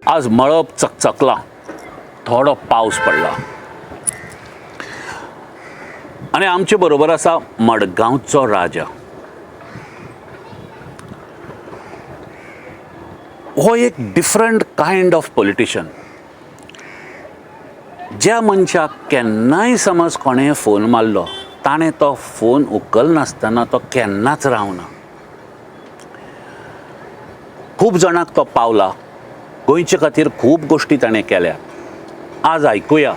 आज मळब चकचकला, थोडो पावस पडला आणि आमचे बरोबर आसा मडगांवचो राजा. हो एक डिफरंट कायंड ऑफ पॉलिटिशियन. ज्या मनशाक केन्नाय समज कोणें फोन मारलो ताणें तो फोन उखलनासतना तो केन्नाच रावना. खूब जाणांक तो पावला, गोंयचे खातीर खूब गोश्टी ताणें केल्या. आज आयकुया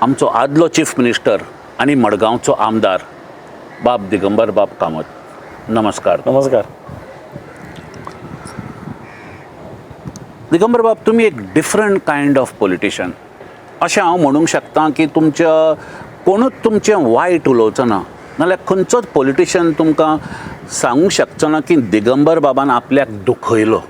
आमचो आदलो चीफ मिनिस्टर आनी मडगांवचो आमदार बाब दिगंबर बाब कामत. नमस्कार. नमस्कार. दिगंबर बाब, तुमी एक डिफरंट कायंड ऑफ पॉलिटिशियन अशें हांव म्हणूंक शकता की तुमच्या कोणूच तुमचें वायट उलोवचो ना, नाल्यार खंयचोच पॉलिटिशियन तुमकां सांगूंक शकचो ना की दिगंबर बाबान आपल्याक दुखयलो.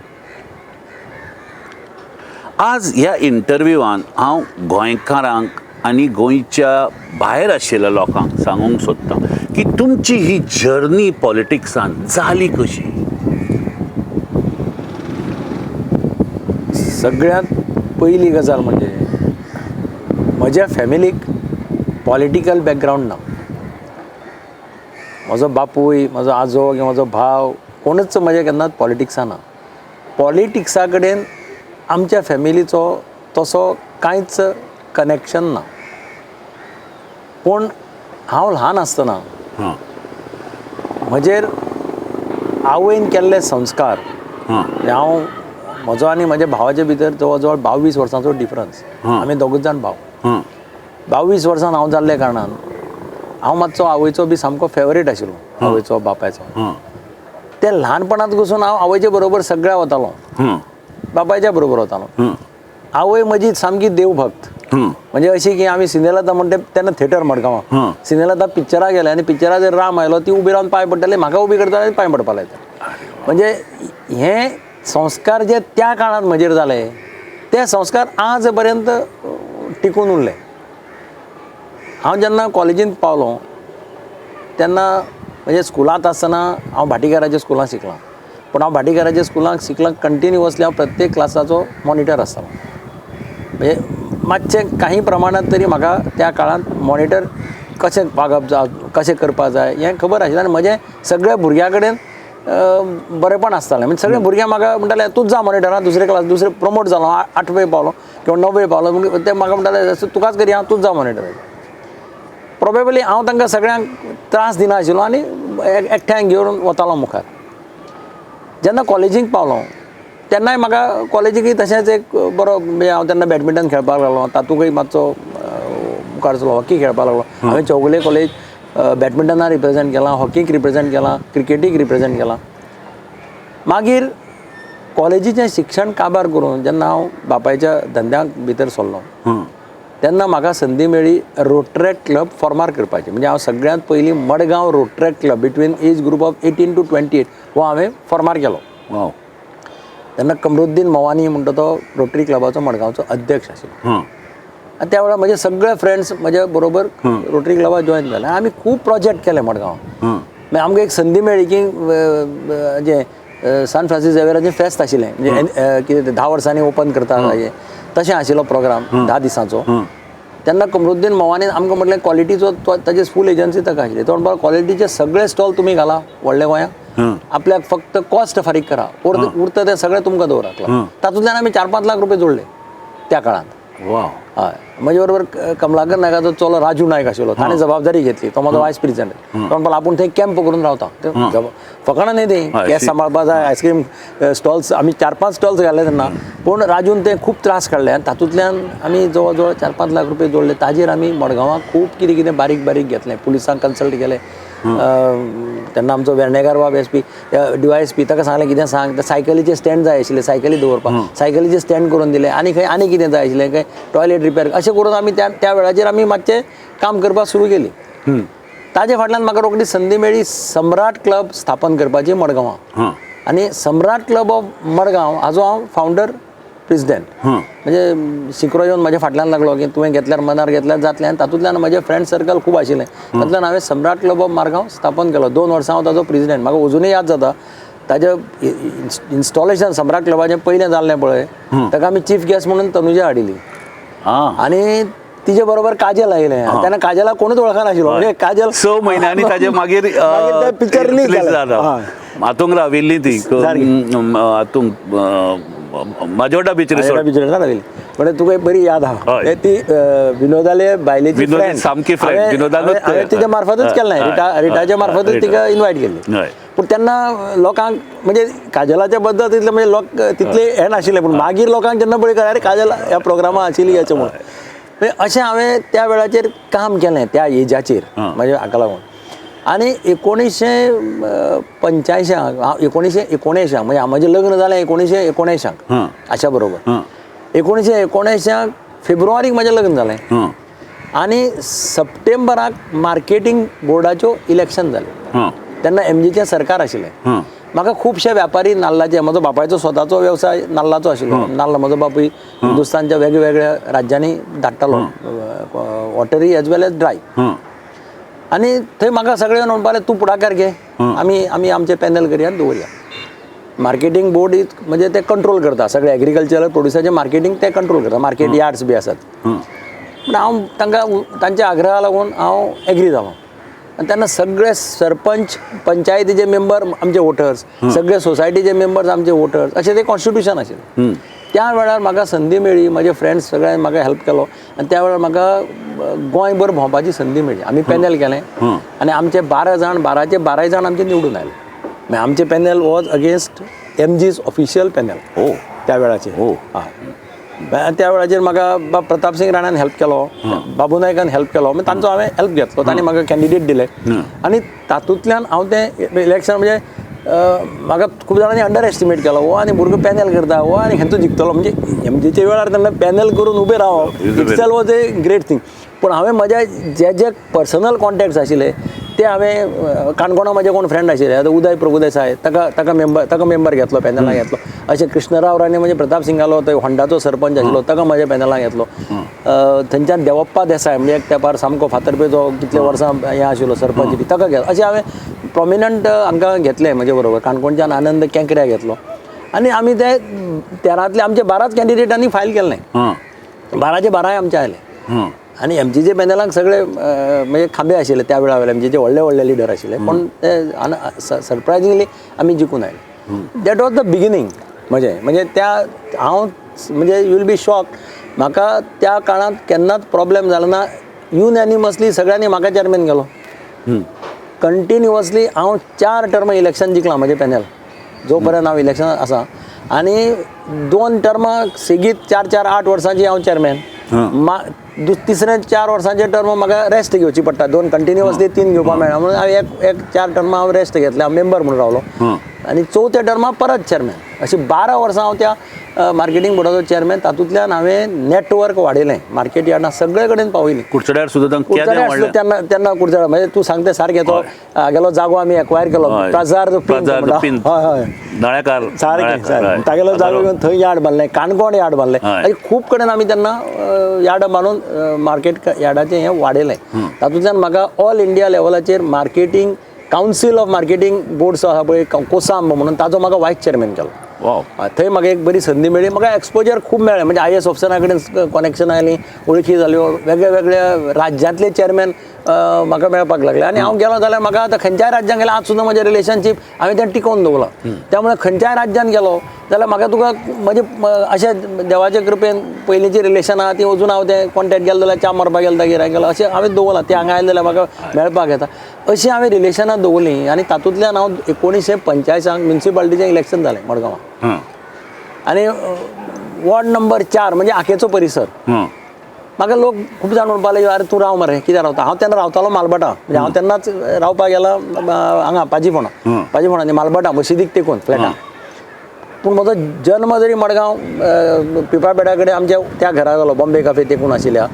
आज ह्या इंटरव्यूवान हांव गोंयकारांक आनी गोंयच्या भायर आशिल्ल्या लोकांक सांगूंक सोदतां की तुमची ही जर्नी पॉलिटिक्सान जाली कशी. सगळ्यात पहिली गजाल म्हणजे म्हज्या फॅमिलीक पॉलिटिकल बॅकग्रावंड ना. म्हजो बापूय, म्हजो आजो किंवा म्हजो भाव कोणूच म्हज्या केन्नाच पॉलिटिक्सान ना. पॉलिटिक्सा कडेन आमच्या फॅमिलीचो तसो कांयच कनेक्शन ना. पूण हांव ल्हान आसतना म्हजेर आवयन केल्ले संस्कार, हांव म्हजो आनी म्हज्या भावाचे भितर जवळ जवळ 22 वर्सांचो डिफरन्स. आमी दोगूच जाण भाव. 22 वर्सान हांव जाल्ले कारणान हांव मातसो आवयचो बी सामको फेवरेट आशिल्लो, आवयचो बापायचो. ते ल्हानपणांत वचून हांव आवयचे बरोबर सगळ्या वतालो, बापायच्या बरोबर वतालो. आवय म्हजी सामकी देवभक्त. म्हणजे अशी की आमी सिनेलता म्हणटा तेन्ना थिएटर मडगांवां सिनेलता पिक्चराक गेले आनी पिक्चराक जर राम आयलो ती उबी रावन पांय पडटाली, म्हाका उबी करताली आनी पांय पडपाक लायता. म्हणजे हे संस्कार जे त्या काळात म्हजेर जाले ते संस्कार आज पर्यंत टिकून उरले. हांव जेन्ना कॉलेजींत पावलो तेन्ना म्हणजे स्कुलांत आसतना हांव भाटीकाराच्या स्कुलांत शिकलां. पूण हांव भाटीकाराच्या स्कुलांत शिकलां कंटिन्युअसली. हांव प्रत्येक क्लासाचो मॉनिटर आसतालो. म्हणजे मातशें काही प्रमाणांत तरी म्हाका त्या काळांत मॉनिटर कशें वागप जाय, कशें करपा जाय हें खबर आशिल्लें. आनी म्हजें सगळ्या भुरग्यां कडेन बरेंपण आसतालें. म्हणजे सगळे भुरगे म्हाका म्हणटाले तूंच जा मॉनिटर, दुसरे क्लास दुसरे प्रमोट जालो, 8वे पावलो किंवा 9वे पावलो, ते म्हाका म्हणटाले तुकाच करी हांव, तूंच जा मॉनिटर. प्रोबेबली हांव तांकां सगळ्यांक त्रास दिना आशिल्लो आनी एकठांय घेवन वतालो मुखार. जेन्ना कॉलेजीक पावलो तेन्नाय म्हाका कॉलेजीकय तशेंच एक बरो म्हणजे हांव तेन्ना बॅडमिंटन खेळपाक लागलो, तातूंतय मातसो मुखार चलो, हॉकी खेळपाक लागलो. हांवें चौगुले कॉलेज बॅडमिंटनाक रिप्रेझेंट केलां, हॉकीक रिप्रेझेंट केलां, क्रिकेटीक रिप्रेझेंट केलां. मागीर कॉलेजीचें शिक्षण काबार करून जेन्ना हांव बापायच्या धंद्याक भितर सरलो तेन्ना म्हाका संदी मेळ्ळी रोट्रॅक्ट क्लब फॉर्मार करपाची. म्हणजे हांव सगळ्यांत पयलीं Madgaon Rotaract club between age group of 18 to 28 हो हांवें फॉर्मार केलो. तेन्ना कमरुद्दीन मवानी म्हणटा तो रोटरी क्लबाचो मडगांवचो अध्यक्ष आशिल्लो. आनी त्या वेळार म्हजे सगळे फ्रेंड्स म्हज्या बरोबर रोटरी क्लबाक जॉयन जाले. आमी खूब प्रोजेक्ट केले मडगांवां. मागीर आमकां एक संदी मेळ्ळी की जे सान फ्रांसीस झेवियराचें फेस्त आशिल्लें, म्हणजे कितें 10 वर्सांनी ओपन करता तशें आशिल्लो प्रोग्राम 10 दिसांचो. तेन्ना कमरुद्दीन मवानीन आमकां म्हटलें क्वॉलिटीचो ताची फूल एजन्सी ताका आशिल्ली. तो म्हणपाक क्वॉलिटीचे सगळे स्टॉल तुमी घाला व्हडल्या गोंयांत, आपल्याक फक्त कॉस्ट फारीक करा, उरता तें सगळें तुमकां दवराक. तातूंतल्यान आमी 4-5 लाख रुपया जोडले त्या काळांत. हय, म्हजे बरोबर कमलाकर नायकाचो चलो राजू नायक आशिल्लो, ताणें जबाबदारी घेतली. तो म्हजो वायस प्रेसिडेंट. तो म्हणपाक आपूण थंय कॅम्प करून रावता. फकाणां न्ही ती गॅस सांबाळपा जाय, आयस्क्रीम स्टॉल्स आमी 4-5 स्टॉल्स घाले तेन्ना. पूण राजून तें खूब त्रास काडले आनी तातूंतल्यान आमी जवळ जवळ 4-5 लाख रुपया जोडले. ताजेर आमी मडगांवाक खूब कितें कितें बारीक बारीक घेतलें. पुलिसांक कन्सल्ट केलें. तेन्ना आमचो वेर्णेकार बाब एसपी DYSP ताका सांगलें कितें सांग, सायकलीचे स्टँड जाय आशिल्ले सायकली दवरपाक, सायकलीचे स्टँड करून दिले. आनी खंय आनी कितें जाय आशिल्लें, खंय टॉयलेट रिपेर, अशें करून आमी त्या वेळाचेर आमी मातशें काम करपाक सुरू केली. ताजे फाटल्यान म्हाका रोखडी संदी मेळ्ळी सम्राट क्लब स्थापन करपाची मडगांवां. आनी सम्राट क्लब ऑफ मडगांव हाजो हांव फावंडर प्रेसिडेंट. म्हणजे शिकरो येवन म्हज्या फाटल्यान लागलो की तुवें घेतल्यार मनार घेतल्यार जातलें. आनी तातूंतल्यान म्हजें फ्रेंड सर्कल खूब आशिल्लें. तातूंतल्यान हांवें सम्राट क्लब ऑफ मडगांव स्थापन केलो. 2 वर्सां हांव ताजो प्रेसिडेंट. म्हाका अजुनूय याद जाता ताजें इन्स्टॉलेशन सम्राट क्लबाचें पयलें जाल्लें पळय ताका आमी चीफ गेस्ट म्हणून तनुजा हाडिल्ली आनी तिचे बरोबर काजल आयलें तेन्ना काजलाक कोणूच वळखनाशिल्लो म्हणजे काजल 6 म्हयन्यांनी ताजे मागीर पिक्चर रिलीज जाता हातूंक राविल्ली ती हातूंक माजोर्डा बीच रिसॉर्ट राविल्ली म्हणजे तुका एक बरी याद आहा ती विनोदाले बायलेची फ्रेंड सामकी फ्रेंड विनोदानूच हांवें तिच्या मार्फतच केलें रिटाच्या मार्फतच तिका इन्वायट केल्ली पूण तेन्ना लोकांक म्हणजे काजलाच्या बद्दल तितले म्हणजे लोक तितले हें नाशिल्ले पूण मागीर लोकांक जेन्ना पळय कळ्ळें काजल ह्या प्रोग्रामा आशिल्ली हेचे म्हणून म्हणजे अशें हांवें त्या वेळाचेर काम केलें त्या एजाचेर म्हणजे हाका लागून आनी 1985 हांव 1979 म्हणजे म्हजें लग्न जालें 1979 आशा बरोबर 1979 फेब्रुवारीक म्हजें लग्न जालें आनी सप्टेंबराक मार्केटींग बोर्डाच्यो इलेक्शन जालें तेन्ना MGचें सरकार आशिल्लें म्हाका खुबशे व्यापारी नाल्लाचे म्हजो बापायचो स्वताचो वेवसाय नाल्लाचो आशिल्लो नाल्ल म्हजो बापूय हिंदुस्तानच्या वेगवेगळ्या राज्यांनी धाडटालो वॉटरी एज वेल एज ड्राय आनी थंय म्हाका सगळें म्हणपाक तूं फुडाकार घे आमी आमचें पॅनल करया दवरया मार्केटींग बोर्ड म्हणजे ते कंट्रोल करता सगळे एग्रीकल्चरल प्रोड्युसाचें मार्केटींग ते कंट्रोल करता मार्केट यार्ड्स बी आसात पूण हांव तांच्या आग्रहा लागून हांव एग्री जालो आनी तेन्ना सगळे सरपंच पंचायतीचे मेंबर आमचे वोटर्स सगळे सोसायटीचे मेंबर्स आमचे वोटर्स अशें ते कॉन्स्टिट्यूशन आशिल्लें त्या वेळार म्हाका संदी मेळ्ळी म्हजे फ्रेंड्स सगळ्यांनी म्हाका हेल्प केलो आनी त्या वेळार म्हाका गोंयभर भोंवपाची संदी मेळ्ळी आमी पॅनल केलें आनी आमचे 12 जाण 12चे 12 जाण आमचे निवडून आयले मागीर आमचें panel was against MG's official panel त्या वेळाचेर त्या वेळाचेर म्हाका प्रताप सिंग राणान हेल्प केलो बाबू नायकान हेल्प केलो मागीर तांचो हांवें हेल्प घेतलो तांणी म्हाका कॅन्डिडेट दिले आनी तातूंतल्यान हांव तें इलेक्शन म्हणजे म्हाका खूब जाणांनी अंडर एस्टिमेट केलो हो आनी भुरगो पॅनल करता हो आनी हेंचो जिखतलो म्हणजे MGच्या वेळार तेन्ना पॅनल करून उबें रावप itself was a great thing पूण हांवें म्हज्या जे पर्सनल कॉन्टॅक्ट्स आशिल्ले ते हांवें काणकोणा म्हजे कोण फ्रेंड आशिल्ले आतां उदय प्रभुदेसाय ताका मेंबर घेतलो पॅनलाक घेतलो अशें कृष्णराव राणे म्हणजे प्रताप सिंगालो थंय होंडाचो सरपंच आशिल्लो ताका म्हज्या पॅनलाक घेतलो थंयच्यान देवप्पा देसाय म्हणजे एक तेंपार सामको फातर्पेचो कितले वर्सां हें आशिल्लो सरपंच बी ताका घेतलो अशें हांवें प्रॉमिनंट हांकां घेतले म्हजे बरोबर काणकोणच्यान आनंद केंकऱ्या घेतलो आनी आमी ते 13तले आमचे 12च कॅन्डिडेटांनी फायल केलें 12चे 12 आमचे आयले आनी MGचे पॅनलाक सगळे म्हणजे खांबे आशिल्ले त्या वेळा वयले MGचे व्हडले लिडर आशिल्ले पण ते सरप्रायझिंगली आमी जिखून आयले दॅट वॉज द बिगिनींग म्हणजे त्या हांव म्हणजे यू विल बी शॉक म्हाका त्या काळांत केन्नाच प्रॉब्लेम जालो ना युनॅनिमसली सगळ्यांनी म्हाका चॅरमॅन केलो कंटिन्युअसली हांव 4 टर्म इलेक्शन जिखलां म्हजें पॅनल जो पर्यंत हांव इलेक्शन आसा आनी 2 टर्मां सेगीत 4 8 वर्सांची हांव चॅरमॅन तिसरे 4 वर्सांचे टर्म म्हाका रेस्ट घेवची पडटा 2 कंटिन्युअसली 3 घेवपाक मेळना म्हणून हांवें एक 4 टर्मां हांव रेस्ट घेतले हांव मेंबर म्हणून रावलो आनी 4थ्या टर्माक परत चॅरमॅन अशी 12 वर्सां हांव त्या मार्केटींग बोर्डाचो चॅरमॅन तातूंतल्यान हांवें नेटवर्क वाडयलें मार्केट यार्डां सगळे कडेन पावयलीं कुडचड्यार सुद्दां तेन्ना कुडचड्यार म्हणजे तूं सांगता सारकें तो हागेलो जागो आमी एक्वायर केलो प्रजार हय नळेकार सारकें तागेलो जागो घेवन थंय यार्ड बांदलें काणकोण यार्ड बांदलें अशें खूब कडेन आमी तेन्ना यार्ड बांदून मार्केट यार्डाचें हें वाडयलें तातूंतल्यान म्हाका ऑल इंडिया लेवलाचेर marketing council of marketing boards आसा पळय कोसांब म्हणून ताजो म्हाका वायस चॅरमॅन केलो थंय म्हाका एक बरी संदी मेळ्ळी म्हाका एक्सपोजर खूब मेळ्ळें म्हणजे IAS ऑफिसरा कडेन कनेक्शन आयलीं वळखी जाल्यो वेगळ्या वेगळ्या राज्यांतले चॅरमॅन म्हाका मेळपाक लागले आनी हांव गेलो जाल्यार म्हाका आतां खंयच्याय राज्यांत गेल्यार आज सुद्दां म्हजें रिलेशनशीप हांवें तें टिकोवन दवरलां त्यामुळे खंयच्याय राज्यांत गेलो जाल्यार म्हाका तुका म्हणजे अशें देवाचे कृपेन पयलींची रिलेशन आहा ती अजून हांव तें कॉन्टॅक्ट गेलो जाल्यार च्या मारपाक गेलो गिरायक गेलो अशें हांवें दवरलां ते हांगा आयले जाल्यार म्हाका मेळपाक येता अशीं हांवें रिलेशनां दवरलीं आनी तातूंतल्यान हांव 1985 म्युन्सिपालिटीचें इलेक्शन जालें मडगांवां आनी वॉर्ड नंबर 4 म्हणजे आखेचो परिसर म्हाका लोक खूब जाण म्हणपाक लागले अरे तूं राव मरे कित्याक रावता हांव तेन्ना रावतालो मालबाटा म्हणजे हांव तेन्नाच रावपाक गेला हांगा पाजीफोंडा न्ही मालबाटा मशिदीक तेकून फ्लॅटान पूण म्हजो जल्म जरी मडगांव पिपापेडा कडेन आमच्या त्या घरा जालो बॉम्बे कॅफे तेकून आशिल्ल्या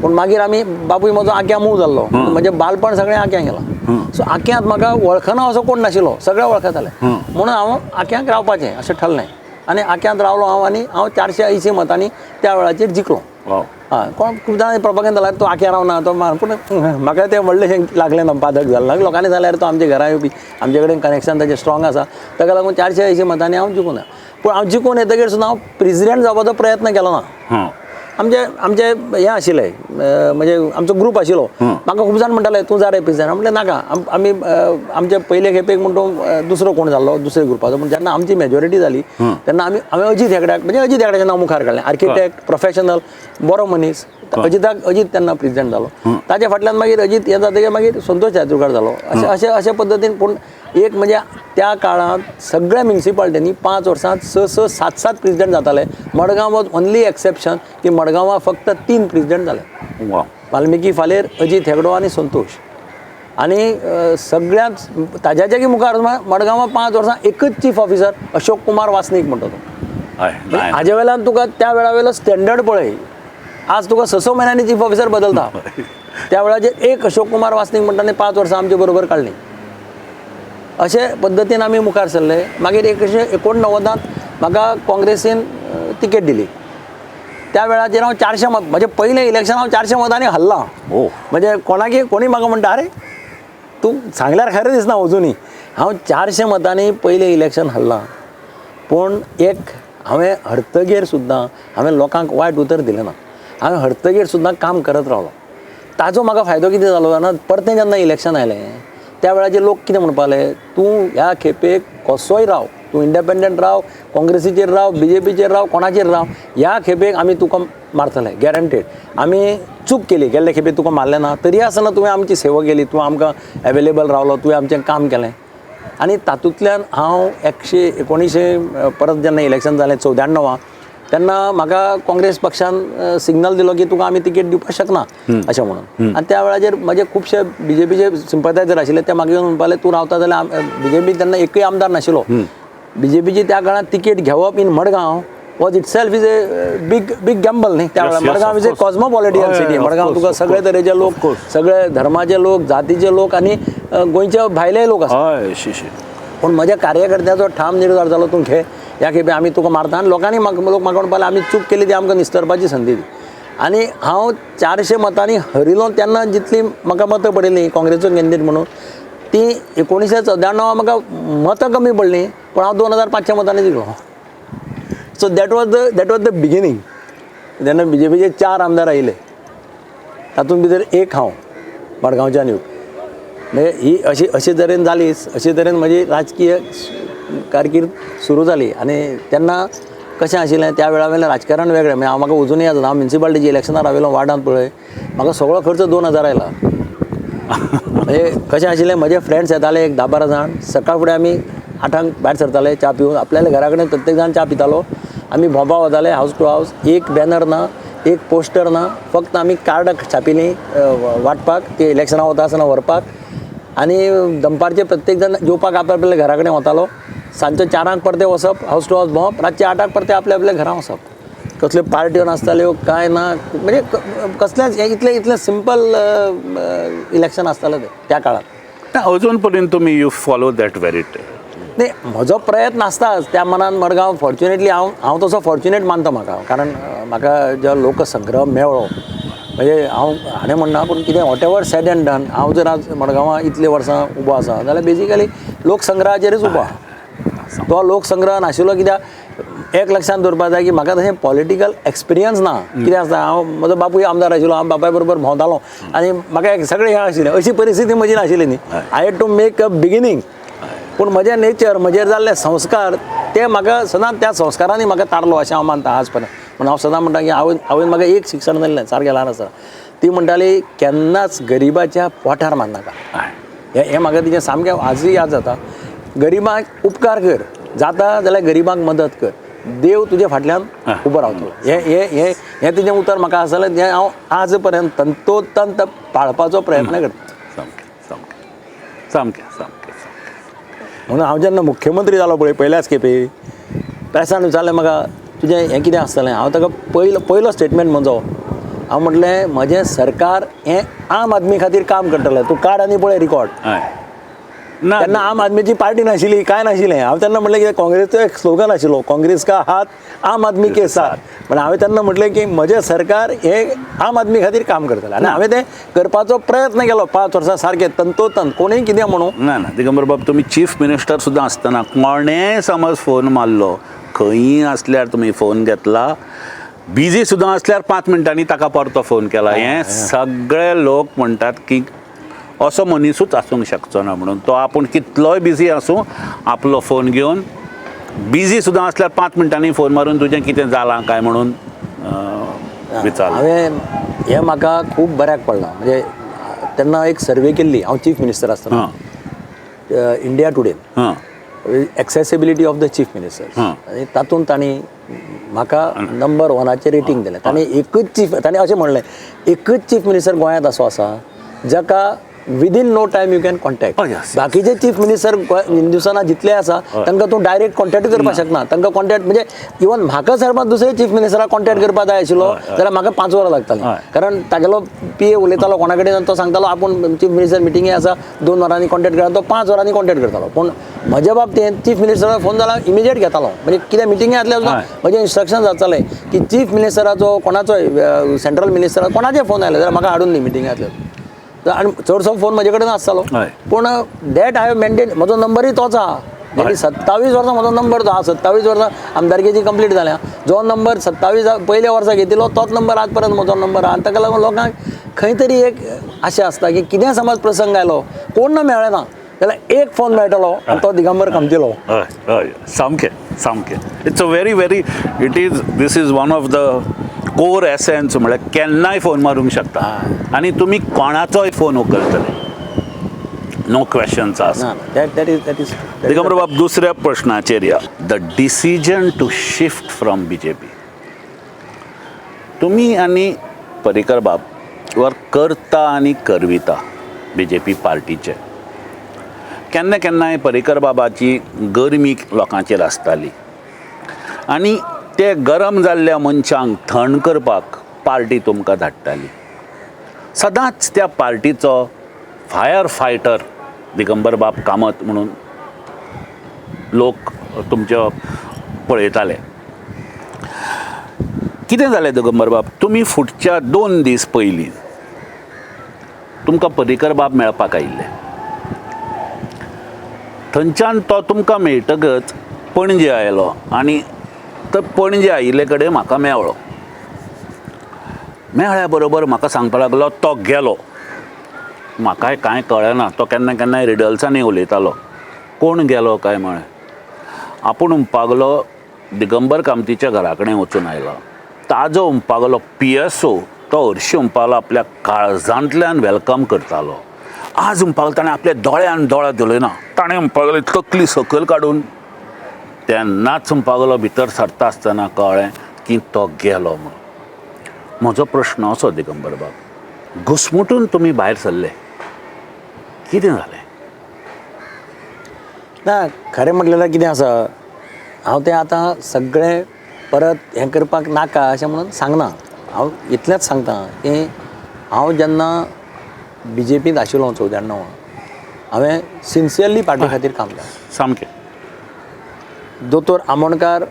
पूण मागीर आमी बापूय म्हजो आक्या मूव जाल्लो म्हजें बालपण सगळें आक्यांत गेलां सो आक्यांत म्हाका वळखना असो कोण नाशिल्लो सगळे वळखताले म्हणून हांव आक्यांत रावपाचें अशें ठरलें आनी आक्यांत रावलो हांव आनी हांव 480 मतांनी त्या वेळाचेर जिखलो वाव. हय कोण खूब जाणांनी प्रोपागेंडा जाल्यार तो आख्या रावना तो पूण म्हाका तें व्हडलेशें लागलें ना पादक जालें लोकांनी जाल्यार तो आमच्या घरा येवपी आमचे कडेन कनेक्शन ताचें स्ट्रॉंग आसा ताका लागून 480 मतांनी हांव जिखून पूण हांव जिखून येतकीर सुद्दां हांव प्रेजिडेंट जावपाचो प्रयत्न केलो ना. हां आमचे हें आशिल्लें म्हणजे आमचो ग्रूप आशिल्लो म्हाका खूब जाण म्हणटाले तूं जा रे प्रेजिडेंट म्हणलें नाका आमी आमचे पयले खेपेक म्हणून तो दुसरो कोण जाल्लो दुसऱ्या ग्रुपाचो पूण जेन्ना आमची मेजॉरिटी जाली तेन्ना हांवें अजीत हेगड्याक म्हणजे अजीत हेगड्याचें नांव मुखार काडलें आर्किटेक्ट प्रोफेशनल बरो मनीस अजीत तेन्ना प्रेजिडेंट जालो ताचे फाटल्यान मागीर अजीत हे जातकीर मागीर संतोश चातुरकार जालो अशे पद्दतीन पूण एक म्हणजे त्या काळांत सगळ्या म्युनिसिपालिटींनी 5 वर्सांत 6-7 प्रेजिडेंट जाताले. मडगांव वॉज ओन्ली एक्सेप्शन की मडगांवां फक्त 3 प्रेजिडेंट जाले. वाल्मिकी फालेर अजीत हेगडो आनी संतोष आनी सगळ्यांत ताज्या जागी मुखार मडगांवां 5 वर्सां एकच चीफ ऑफिसर अशोक कुमार वासनीक म्हणटा तो. हाजे वेल्यान तुका त्या वेळा वयलो स्टँडर्ड पळय आज तुका 6 म्हयन्यांनी चीफ ऑफिसर बदलता त्या वेळाचेर एक अशोक कुमार वासनीक म्हणटा 5 वर्सां आमचे बरोबर काडलीं. अशे पद्दतीन आमी मुखार सरले. मागीर 1989 म्हाका काँग्रेसीन तिकेट दिली. त्या वेळाचेर हांव 400 मत म्हणजे पयलें इलेक्शन हांव 400 मतांनी हरलां. म्हणजे कोणी म्हाका म्हणटा अरे तूं सांगल्यार खरें दिसना अजुनी हांव 400 मतांनी पयलें इलेक्शन हरलां. पूण हांवें हरतगीर सुद्दां हांवें लोकांक वायट उतर दिलें ना. हांवें हरतगीर सुद्दां काम करत रावलो. ताजो म्हाका फायदो कितें जालो जाणा परतें जेन्ना इलेक्शन आयलें त्या वेळाचेर लोक कितें म्हणपाले तूं ह्या खेपेक कसोय राव तूं इंडिपेंडंट राव काँग्रेसीचेर राव BJPचेर राव कोणाचेर राव ह्या खेपेक आमी तुका मारतले गॅरंटेड. आमी चूक केली गेल्ले खेपे तुका मारलें ना तरी आसतना तुवें आमची सेवा केली तूं आमकां अवेलेबल रावलो तुवें आमचें काम केलें आनी तातूंतल्यान हांव 19 परत जेन्ना इलेक्शन जालें 94 तेन्ना म्हाका काँग्रेस पक्षान सिग्नल दिलो की तुका आमी तिकेट दिवपाक शकना अशें म्हणून. आनी त्या वेळाचेर म्हजे खुबशे BJPचे सिंपथायझर आशिल्ले ते म्हाका येवन म्हणपाले तूं रावता जाल्यार BJP तेन्ना एकूय आमदार नाशिल्लो. BJPची त्या काळांत तिकेट घेवप in Madgaon was itself is a big gamble न्ही. त्या वेळार Madgaon is a cosmopolitan city. Madgaon तुका सगळे तरेचे लोक सगळे धर्माचे लोक जातीचे लोक आनी गोंयचे भायले लोक आसात. पूण म्हज्या कार्यकर्त्याचो ठाम निर्धार जालो तूं घे ह्या खेपे आमी तुका मारता आनी लोक म्हाका म्हणपाले आमी चूक केली ती आमकां निस्तरपाची संदी दी. आनी हांव 400 मतांनी हरिलो तेन्ना जितली म्हाका मतां पडिल्लीं काँग्रेसचो कॅन्डिडेट म्हणून ती 1994 म्हाका मतां कमी पडलीं पूण हांव 2500 मतांनी जिखलो. So that was the beginning. जेन्ना BJPचे 4 आमदार आयिल्ले तातूंत भितर एक हांव मडगांवच्यान येवपी म्हणजे ही अशी तरेन जालीच अशे तरेन म्हजी राजकीय कारकीर्द सुरू जाली. आनी तेन्ना कशें आशिल्लें त्या वेळा वयलें राजकारण वेगळें म्हणजे म्हाका अजुनूय याद हांव म्युनिसिपालिटीच्या इलेक्शनार राविल्लो वार्डांत पळय म्हाका सगळो खर्च 2000 आयला. म्हणजे कशें आशिल्लें म्हजे फ्रेंड्स येताले एक 10-12 जाण सकाळ फुडें आमी 8 भायर सरताले च्या पिवन आपल्याल्या घरा कडेन प्रत्येक जाण च्या पितालो. आमी भोंवपाक वताले हावस टू हावस. एक बॅनर ना एक पोस्टर ना फक्त आमी कार्ड छापिल्लीं वाटपाक ते इलेक्शनां वता आसतना व्हरपाक आनी दनपारचे प्रत्येक जाण जेवपाक आपल्या घरा कडेन वतालो. सांजचे 4 परते वचप हावस टू हावस भोंवप रातचे 8 परते आपल्या घरा वचप. कसल्यो पार्ट्यो नासताल्यो काय ना म्हणजे कसलेंच इतलें सिंपल इलेक्शन आसतालें तें त्या काळांत. अजून पर्यंत तुमी यू फॉलो दॅट वेरीट न्ही म्हजो प्रयत्न आसताच त्या मनान मडगांव फॉर्च्युनेटली हांव तसो फॉर्च्युनेट मानता म्हाका कारण म्हाका जो लोकसंग्रह मेळ्ळो म्हणजे हाणें म्हणना पूण कितें what ever sed end done हांव जर आज मडगांवां इतले वर्सां उबो आसा जाल्यार बेजिकली लोकसंग्रहाचेरच उबो आहा. तो लोकसंग्रह नाशिल्लो कित्याक एक लक्षांत दवरपाक जाय की म्हाका तशें पॉलिटिकल एक्सपिरियन्स ना. कितें आसता हांव म्हजो बापूय आमदार आशिल्लो हांव बापाय बरोबर भोंवतालो आनी म्हाका सगळें हें आशिल्लें अशी परिस्थिती म्हजी नाशिल्ली न्ही. I had to make a beginning. पूण म्हजें नेचर म्हजेर जाल्ले संस्कार ते म्हाका सदांच त्या संस्कारांनी म्हाका तारलो अशें हांव मानता आज पर्यंत. पूण हांव सदां म्हणटा की हांवें म्हाका एक शिक्षण दिल्लें सारकें ल्हान आसतना ती म्हणटाली केन्नाच गरिबाच्या पोठार मारनाका. हें म्हाका तिचें सामकें आजूय याद जाता. गरिबांक उपकार कर जाता जाल्यार गरिबांक मदत कर देव तुजे फाटल्यान उबो रावतलो. हें तिचें उतर म्हाका आसलें जें हांव आज पर्यंत तंतोतंत पाळपाचो प्रयत्न करता. सामकें म्हणून हांव जेन्ना मुख्यमंत्री जालो पळय पयल्याच खेपे प्रेसान विचारलें म्हाका तुजें हें कितें आसतलें. हांव ताका पयलो स्टेटमेंट म्हजो हांव म्हटलें म्हजें सरकार हें आम आदमी खातीर काम करतलें. तूं काड आनी पळय रिकॉर्ड ना. तेन्ना आम आदमीची पार्टी नाशिल्ली, काय नाशिल्लें. हांव तेन्ना म्हटलें की काँग्रेसचो एक स्लोगन आशिल्लो, काँग्रेस का हात आम आदमी के साथ. पण हांवें तेन्ना म्हटलें की म्हजें सरकार हें आम आदमी खातीर काम करतलें, आनी हांवें तें करपाचो प्रयत्न केलो 5 वर्सां सारकें तंतोतंत. कोणूय कितें म्हणूं, ना ना दिगंबर बाब, तुम्ही चीफ मिनिस्टर सुद्दां आसतना कोणेय समज फोन मारलो, खंयी असल्यार तुम्ही फोन घेतला, बिजी सुद्दां असल्यार 5 मिनटांनी ताका परतो फोन केला. हे सगळे लोक म्हणटात की असो मनीसूच आसूंक शकचो ना म्हणून. तो आपूण कितलोय बिजी आसूं, आपलो फोन घेवन बिजी सुद्दां असल्यार 5 मिनटांनी फोन मारून तुजें कितें जालां काय म्हणून विचारलें. हांवें हें म्हाका खूब बऱ्याक पडलां. म्हणजे तेन्ना एक सर्वे केल्ली, हांव चीफ मिनिस्टर आसतना, India today, accessibility of the chief minister, आनी तातूंत तांणी म्हाका नंबर 1 रेटींग दिलें. तांणी अशें म्हणलें, एकच चीफ मिनिस्टर गोंयांत असो आसा जाका within no time you can contact. बाकीचे चीफ मिनिस्टर हिंदुस्थानात जितले आसा तांकां तूं डायरेक्ट कॉन्टॅक्ट करपाक शकना. तांकां कॉन्टॅक्ट म्हणजे इवन म्हाका समज दुसरे चीफ मिनिस्टराक कॉन्टॅक्ट करपाक जाय आशिल्लो जाल्यार म्हाका 5 वरां लागतालीं. कारण तागेलो PA उलयतालो कोणा कडेन, तो सांगतालो आपूण चीफ मिनिस्टर मिटिंगे आसा, 2 वरांनी कॉन्टॅक्ट करा, तो 5 वरांनी कॉन्टॅक्ट करतालो. पूण म्हज्या बाबतींत चीफ मिनिस्टराक फोन जाल्यार इमिजिएट घेतालो. म्हणजे कित्याक मिटिंगे आसल्यार सुद्दां म्हजें इन्स्ट्रक्शन जातालें की चीफ मिनिस्टराचो, कोणाचो सेंट्रल मिनिस्टर, कोणाचे फोन आयले जाल्यार म्हाका हाडून दी मिटिंगे आसल्यार. आनी चडसो फोन म्हजे कडेन आसतालो. पूण दॅट हांवें मेंटेन, म्हजो नंबरूय तोच आहा. 27 वर्सां म्हजो नंबर तो आहा. 27 वर्सां आमदारकेची कंप्लीट जाल्या. जो नंबर 27 पयल्या वर्सा घेतिल्लो तोच नंबर आज पर्यंत म्हजो नंबर आहा. आनी ताका लागून लोकांक खंय तरी एक आशा आसता की कितें समज प्रसंग आयलो, कोण ना मेळ्ळें ना जाल्यार एक फोन मेळटलो आनी तो दिगंबर कामतीलो. हय हय, सामकें सामकें. It's a very very this is one of the core essence. म्हळ्यार केन्नाय फोन मारूंक शकता आनी तुमी कोणाचोय फोन उखलतले, नो क्वेश्चन्स आस्क. दिगंबर बाब, दुसऱ्या प्रश्नाचेर या. The decision to shift from BJP. तुम्ही आनी पर्रीकर बाब वर करता आनी करविता BJP पार्टीचे. केन्ना केन्नाय पर्रीकर बाबाची गरमी लोकांचेर आसताली आनी ते गरम जाल्ल्या मनशांक थंड करपाक पार्टी तुमकां धाडटाली. सदांच त्या पार्टीचो फायर फायटर दिगंबर बाब कामत म्हणून लोक तुमचे पळयताले. कितें जालें दिगंबर बाब, तुमी फुडच्या 2 दीस पयलीं तुमकां पर्रीकर बाब मेळपाक आयिल्ले. थंयच्यान तो तुमकां मेळटकच पणजे आयलो आनी तो पणजे आयिल्ले कडेन म्हाका मेळ्ळो. मेळ्ळ्या बरोबर म्हाका सांगपाक लागलो तो गेलो. म्हाकाय कांय कळना. तो केन्ना केन्नाय रिडल्सांनी उलयतालो, कोण गेलो काय म्हळें. आपूण म्हणपाक लागलो दिगंबर कामतीच्या घरा कडेन वचून आयलो. ताजो म्हणपाक लागलो PSO तो हरशीं म्हणपाक लागलो आपल्या काळजांतल्यान वेलकम करतालो. आज म्हणपाक लागलो ताणें आपल्या दोळ्यान दोळा दिले ना. ताणें म्हणपाक लागलो तकली सकयल काडून. तेन्नाच म्हणपाक लागलो भितर सरता आसतना कळ्ळें की तो गेलो म्हणून. म्हजो प्रश्न असो दिगंबर बाब, घुसमुटून तुमी भायर सरले, कितें जालें? ना, खरें म्हटल्यार कितें आसा, हांव तें आतां सगळें परत हें करपाक नाका अशें म्हणून सांगना. हांव इतलेंच सांगता की हांव जेन्ना BJPंत आशिल्लो 94 हांवें सिन्सियरली पार्टी खातीर काम केलें. सामकें. दोतोर आमोणकार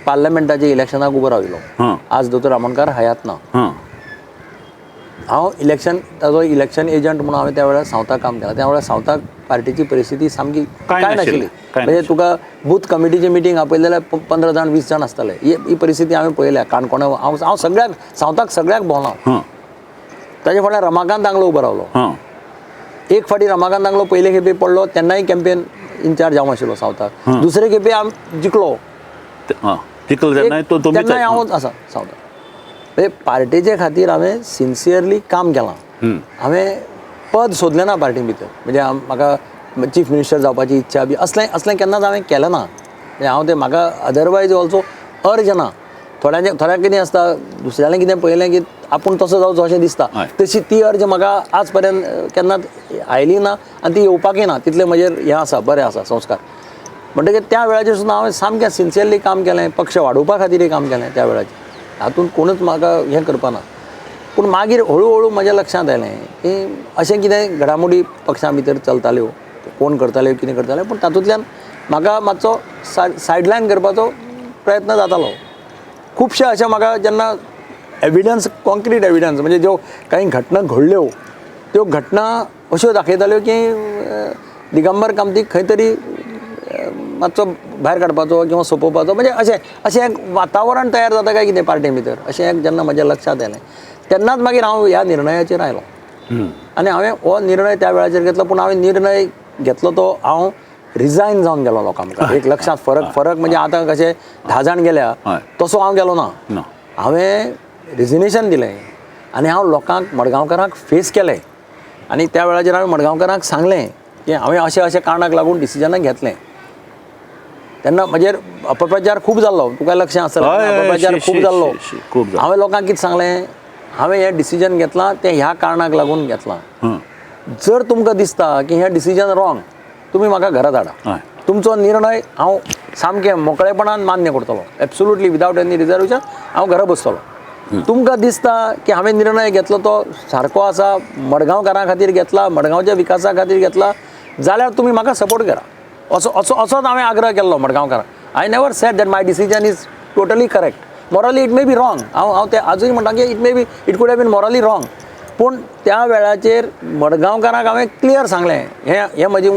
पार्लमेंटाच्या इलेक्शनाक उबो राविल्लो. आज दोतोर आमोणकार हयात ना. हांव ताजो इलेक्शन एजंट म्हणून हांवें त्या वेळार सावथाक काम केलां. त्या वेळार सावथाक पार्टीची परिस्थिती सामकी काय नाशिल्ली. म्हणजे तुका बूथ कमिटीची मिटींग आपयली जाल्यार 15 जाण 20 जाण आसताले. ही परिस्थिती हांवें पळयल्या काणकोणा. हांव सगळ्याक सावथाक सगळ्याक भोंवला. ताजे फाटल्यान रमाकांत आंगलो उबो रावलो. एक फावटी रमाकांत आंगलो पयले खेपे पडलो, तेन्नाय कॅम्पेन इन्चार्ज हांव आशिल्लो सावथाक. दुसरे खेपे हांव जिखलो. तेन्नाय हांवूच आसा सावथाक. म्हणजे पार्टीचे खातीर हांवें सिन्सियरली काम केलां. हांवें पद सोदलें ना पार्टी भितर. म्हणजे म्हाका चीफ मिनिस्टर जावपाची इच्छा बी असलें केन्नाच हांवें केलें ना. म्हणजे हांव तें म्हाका अदरवायज ऑल्सो अर्ज ना. थोड्यांक कितें आसता, दुसऱ्यालें कितें पळयलें की आपूण तसो जावचो अशें दिसता, तशी ती अर्ज म्हाका आज पर्यंत केन्नाच आयली ना आनी ती येवपाकय ना. तितलें म्हजेर हें आसा, बरें आसा संस्कार. म्हणटकीर त्या वेळाचेर सुद्दां हांवें सामकें सिन्सियरली काम केलें. पक्ष वाडोवपा खातीरय काम केलें त्या वेळाचेर. हातूंत कोणूच म्हाका हें करपाना. पूण मागीर हळू हळू म्हज्या लक्षांत आयलें की अशें कितें घडामोडी पक्षां भितर चलताल्यो कोण करताले कितें करताले, पूण तातूंतल्यान म्हाका मातसो सायडलायन करपाचो प्रयत्न जातालो. खुबशे अशें म्हाका जेन्ना एविडन्स, कॉन्क्रीट एविडन्स, म्हणजे ज्यो काही घटना घडल्यो त्यो घटना अश्यो दाखयताल्यो की दिगंबर कामतीक खंय तरी मातसो भायर काडपाचो किंवा सोंपोवपाचो, म्हणजे अशें एक वातावरण तयार जाता काय कितें पार्टी भितर, अशें एक जेन्ना म्हज्या लक्षांत येलें तेन्नाच मागीर हांव ह्या निर्णयाचेर आयलो. आनी हांवें हो निर्णय त्या वेळाचेर घेतलो. पूण हांवें निर्णय घेतलो तो हांव रिजायन जावन गेलो लोकां मुखार. एक लक्षांत फरक म्हणजे आतां कशें 10 जाण गेल्या तसो हांव गेलो ना. हांवें रिजिग्नेशन दिलें आनी हांव लोकांक, मडगांवकारांक फेस केलें. आनी त्या वेळाचेर हांवें मडगांवकारांक सांगलें की हांवें अशें कारणाक लागून डिसिजन घेतलें. तेन्ना म्हजेर अपप्रचार खूब जाल्लो, तुका लक्षांत आसतलें, अपप्रचार खूब जाल्लो. हांवें लोकांक कितें सांगलें, हांवें हें डिसिजन घेतलां तें ह्या कारणाक लागून घेतलां. जर तुमकां दिसता की हें डिसिजन रॉंग, तुमी म्हाका घरा धाडा. तुमचो निर्णय हांव सामकें मोकळेपणान मान्य करतलो, एब्सोल्युटली विदावट एनी रिजर्वेशन. हांव घरा बसतलो. तुमकां दिसता की हांवें निर्णय घेतलो तो सारको आसा, मडगांवकारां खातीर घेतला, मडगांवच्या विकासा खातीर घेतला, जाल्यार तुमी म्हाका सपोर्ट करा. असोच हांवें आग्रह केल्लो मडगांवकारांक. I never said that my decision is totally correct. Morally it may be wrong. हांव ते आजूय म्हणटा की it could have been morally wrong. पूण त्या वेळाचेर मडगांवकारांक हांवें क्लियर सांगलें, हें म्हजें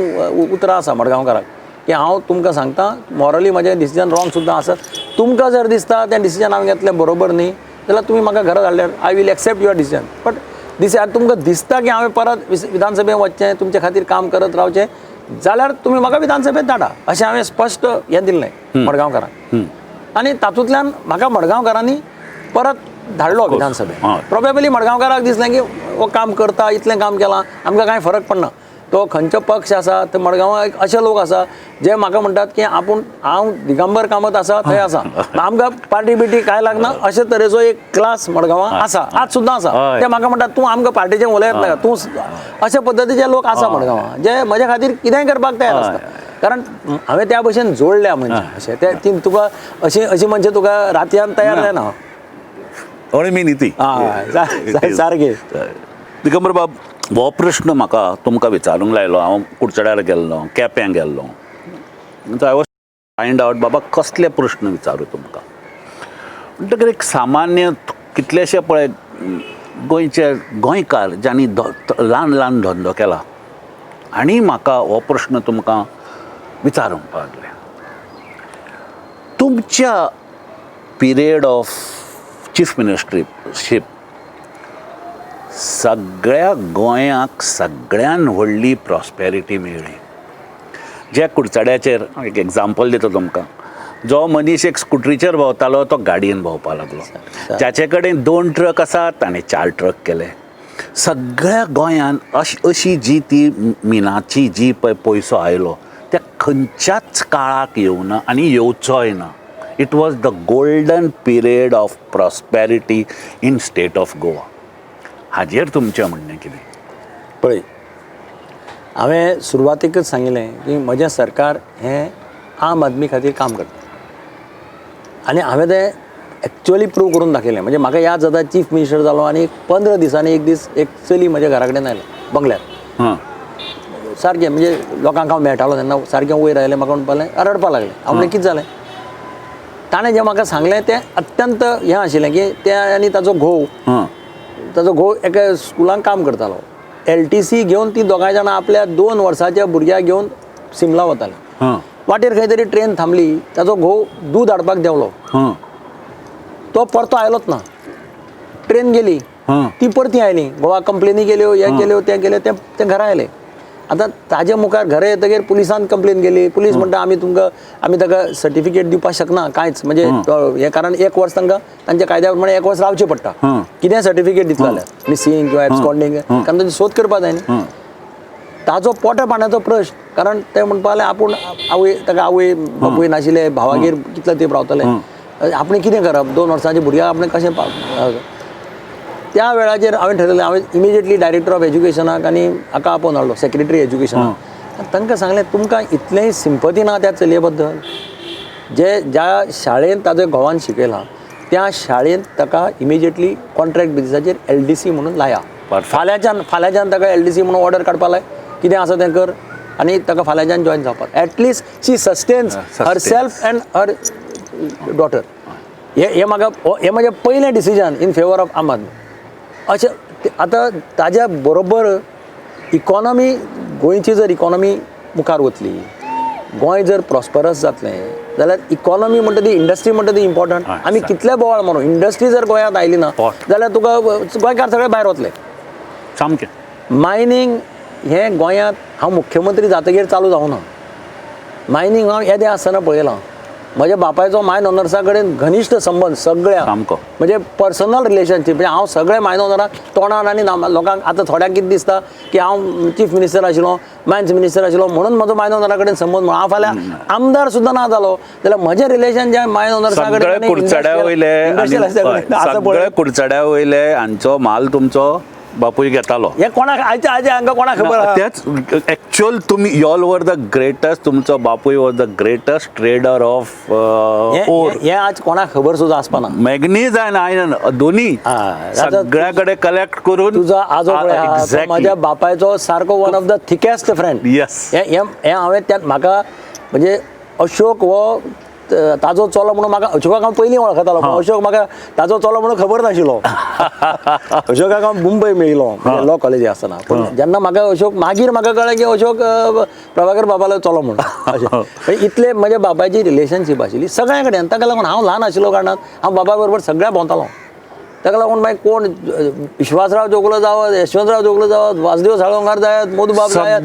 उतरां आसा मडगांवकारांक, की हांव तुमकां सांगता मॉरली म्हजें डिसिजन रॉंग सुद्दां आसत. तुमकां जर दिसता तें डिसिजन हांवें घेतलें बरोबर न्ही, जाल्यार तुमी म्हाका घरा धाडल्यार I will accept your decision. But तुमकां दिसता की हांवें परत विधानसभेत वचचें, तुमचे खातीर काम करत रावचें, जाल्यार तुमी म्हाका विधानसभेत धाडा, अशें हांवें स्पश्ट हें दिल्लें मडगांवकारांक. आनी तातूंतल्यान म्हाका मडगांवकारांनी परत धाडलो विधानसभेत. प्रोबेबली मडगांवकाराक दिसलें की हो काम करता, इतलें काम केलां, आमकां कांय फरक पडना. तो खंयचो पक्ष आसा, ते मडगांवाक अशे लोक आसा जे म्हाका म्हणटात की हांव दिगंबर कामत आसा थंय आसा, आमकां पार्टी बिटी कांय लागना, अशे तरेचो एक क्लास मडगांवां आसा, आज सुद्दां आसा. ते म्हाका म्हणटात तूं आमकां पार्टीचें उलयत नाका, तूं अशे पद्दतीचे लोक आसा मडगांवां, जे म्हजे खातीर कितेंय करपाक तयार आसता. कारण हांवें त्या भशेन जोडल्या मनशां अशें ते तुका अशी मनशां तुका रातयान तयार जायना. हय मी नीती सारकें. दिगंबर बाब, हो प्रश्न म्हाका तुमकां विचारूंक लायलो. हांव कुडचड्यार गेल्लो, केप्यां गेल्लो, आय वॉज फायंड आवट बाबा कसले प्रश्न विचारूं तुमकां. म्हणटकीर एक सामान्य कितलेशे पळय गोंयचे गोंयकार ज्यांनी ल्हान ल्हान धंदो केला, आनी म्हाका हो प्रश्न तुमकां विचारूंक लागले. तुमच्या पिरियड ऑफ चीफ मिनिस्टरशीप सगळ्या गोंयाक सगळ्यान व्हडली प्रॉस्पेरिटी मेळ्ळी. जे कुडचड्याचेर एक एग्जाम्पल दिता तुमकां, जो मनीस एक स्कुटरीचेर भोंवतालो तो गाडयेन भोंवपाक लागलो. जाचे कडेन 2 ट्रक आसात ताणें 4 ट्रक केले. सगळ्या गोंयान अशी जी ती मिनाची जी पळय पयसो आयलो त्या खंयच्याच काळाक येवना आनी येवचोय ना. It was the golden period of prosperity in state of Goa. हाजेर तुमचें म्हणणें कितें? पळय, हांवें सुरवातेकच सांगिल्लें की म्हजें सरकार हें आम आदमी खातीर काम करता आनी हांवें तें एक्चुअली प्रूव करून दाखयलें. म्हणजे म्हाका याद जाता, चीफ मिनिस्टर जालो आनी 15 दिसांनी एक दीस एक चली म्हज्या घरा कडेन आयलें बंगल्यार. सारकें म्हणजे लोकांक हांव मेळटालो तेन्ना सारकें वयर आयलें, म्हाका म्हणपाक लागलें, रडपाक लागलें. हांव म्हणलें कितें जालें? ताणें जें म्हाका सांगलें तें अत्यंत हें आशिल्लें की तें आनी ताचो घोव एका स्कुलान काम करतालो. LTC घेवन ती दोगांय जाणां आपल्या 2 वर्साच्या भुरग्याक घेवन सिमला वतालीं. वाटेर खंय तरी ट्रेन थांबली, ताचो घोव दूद हाडपाक देंवलो, तो परतो आयलोच ना. ट्रेन गेली, ती परती आयली. घोवाक कंप्लेनी केल्यो, हें केल्यो, तें केलें, ते घरा आयले. आतां ताजे मुखार घरा येतकीर पुलिसान कंप्लेन केली. पुलीस म्हणटा आमी ताका सर्टिफिकेट दिवपाक शकना कांयच, म्हणजे हें कारण 1 वर्स तांच्या कायद्या प्रमाणे 1 वर्स रावचें पडटा कितें सर्टिफिकेट दितलो जाल्यार, मिसींग किंवा एब्सकॉन्डिंग, कारण ताची सोद करपाक जाय न्ही. ताजो पोटा पाण्याचो प्रश्न, कारण ते म्हणपाक लागले आपूण ताका आवय बापूय नाशिल्ले, भावागेर कितले तेंप रावतले, आपणें कितें करप, 2 वर्सांच्या भुरग्याक आपणें कशें. त्या वेळाचेर हांवें ठरयलें, हांवें इमिजिएटली डायरेक्टर ऑफ एज्युकेशनाक आनी हाका आपोवन हाडलो, सेक्रेटरी एज्युकेशनाक. तांकां सांगलें तुमकां इतलेंय सिंपती ना त्या चलये बद्दल. ज्या शाळेंत ताज्या घोवान शिकयलां त्या शाळेंत ताका इमिजिएटली कॉन्ट्रॅक्ट बेजिसाचेर LDC म्हणून लाया. फाल्यांच्यान ताका LDC म्हणून ऑर्डर काडपाक लाय, कितें आसा तें कर. आनी ताका फाल्यांच्यान जॉईन जावपाक एटलिस्ट शी सस्टेन्स हर सेल्फ एंड हर डॉटर. हे म्हजें पयलें डिसिजन इन फेवर ऑफ आम आदमी. अशें आतां ताज्या बरोबर इकॉनॉमी, गोंयची जर इकॉनॉमी मुखार वतली, गोंय जर प्रॉस्परस जातलें जाल्यार इकॉनॉमी म्हणटा ती, इंडस्ट्री म्हणटा ती इम्पॉर्टंट. आमी कितले बोवाळ म्हणून इंडस्ट्री जर गोंयांत आयली ना जाल्यार तुका गोंयकार सगळे भायर वतले. सामकें. मायनींग हें गोंयांत हांव मुख्यमंत्री जातकीर चालू जावं ना. मायनींग हांव येदें आसतना पळयलां. म्हज्या बापायचो मायन ओनर्सा कडेन घनिश्ट संबंद सगळ्या, सामको. म्हणजे पर्सनल रिलेशनशीप. म्हणजे हांव सगळे मायन ओनराक तोंडान आनी लोकांक आतां थोड्यांक कितें दिसता की हांव चीफ मिनिस्टर आशिल्लो, मायन्स मिनिस्टर आशिल्लो म्हणून म्हजो मायन ओनरा कडेन संबंद. म्हणून हांव फाल्यां आमदार सुद्दां ना जालो जाल्यार म्हजें रिलेशन जे मायन ओनर्सा कडेन सगळे कुडचड्या वयले हांचो माल तुमचो बापूय घेतालो. हे कोणाक आयच्या हांकां कोणाक खबर आहा? तेच एक्चुअल तुम्ही you all were the greatest, तुमचो बापूय was the greatest trader of ore. हे आज कोणाक खबर सुद्दां आसपाना. मॅग्नीज आनी आयरन दोन्ही सगळ्या कडेन कलेक्ट करून. तुजो आजो पळय म्हज्या बापायचो सारको one of the thickest friend. Yes. हे हांवें त्यात म्हाका म्हणजे अशोक हो ताजो चलो म्हणून म्हाका अशोकाक हांव पयलीं वळखतालो, पूण अशोक म्हाका ताजो चलो म्हणून खबर नाशिल्लो. अशोकाक हांव मुंबय मेळिल्लो लॉ कॉलेजी आसतना. पूण जेन्ना म्हाका अशोक मागीर म्हाका कळ्ळें की अशोक प्रभाकर बाबालो चलो म्हणून. अशें इतले म्हज्या बापायची रिलेशनशीप आशिल्ली सगळ्या कडेन. ताका लागून हांव ल्हान आशिल्लो कारणान हांव बाबा बरोबर सगळ्या भोंवतालो. ताका लागून मागीर कोण विश्वासराव जोगलो जावत, यशवंतराव जोगलो जावत, वासुदेव साळोंगार जायत, मधुबाब जायत,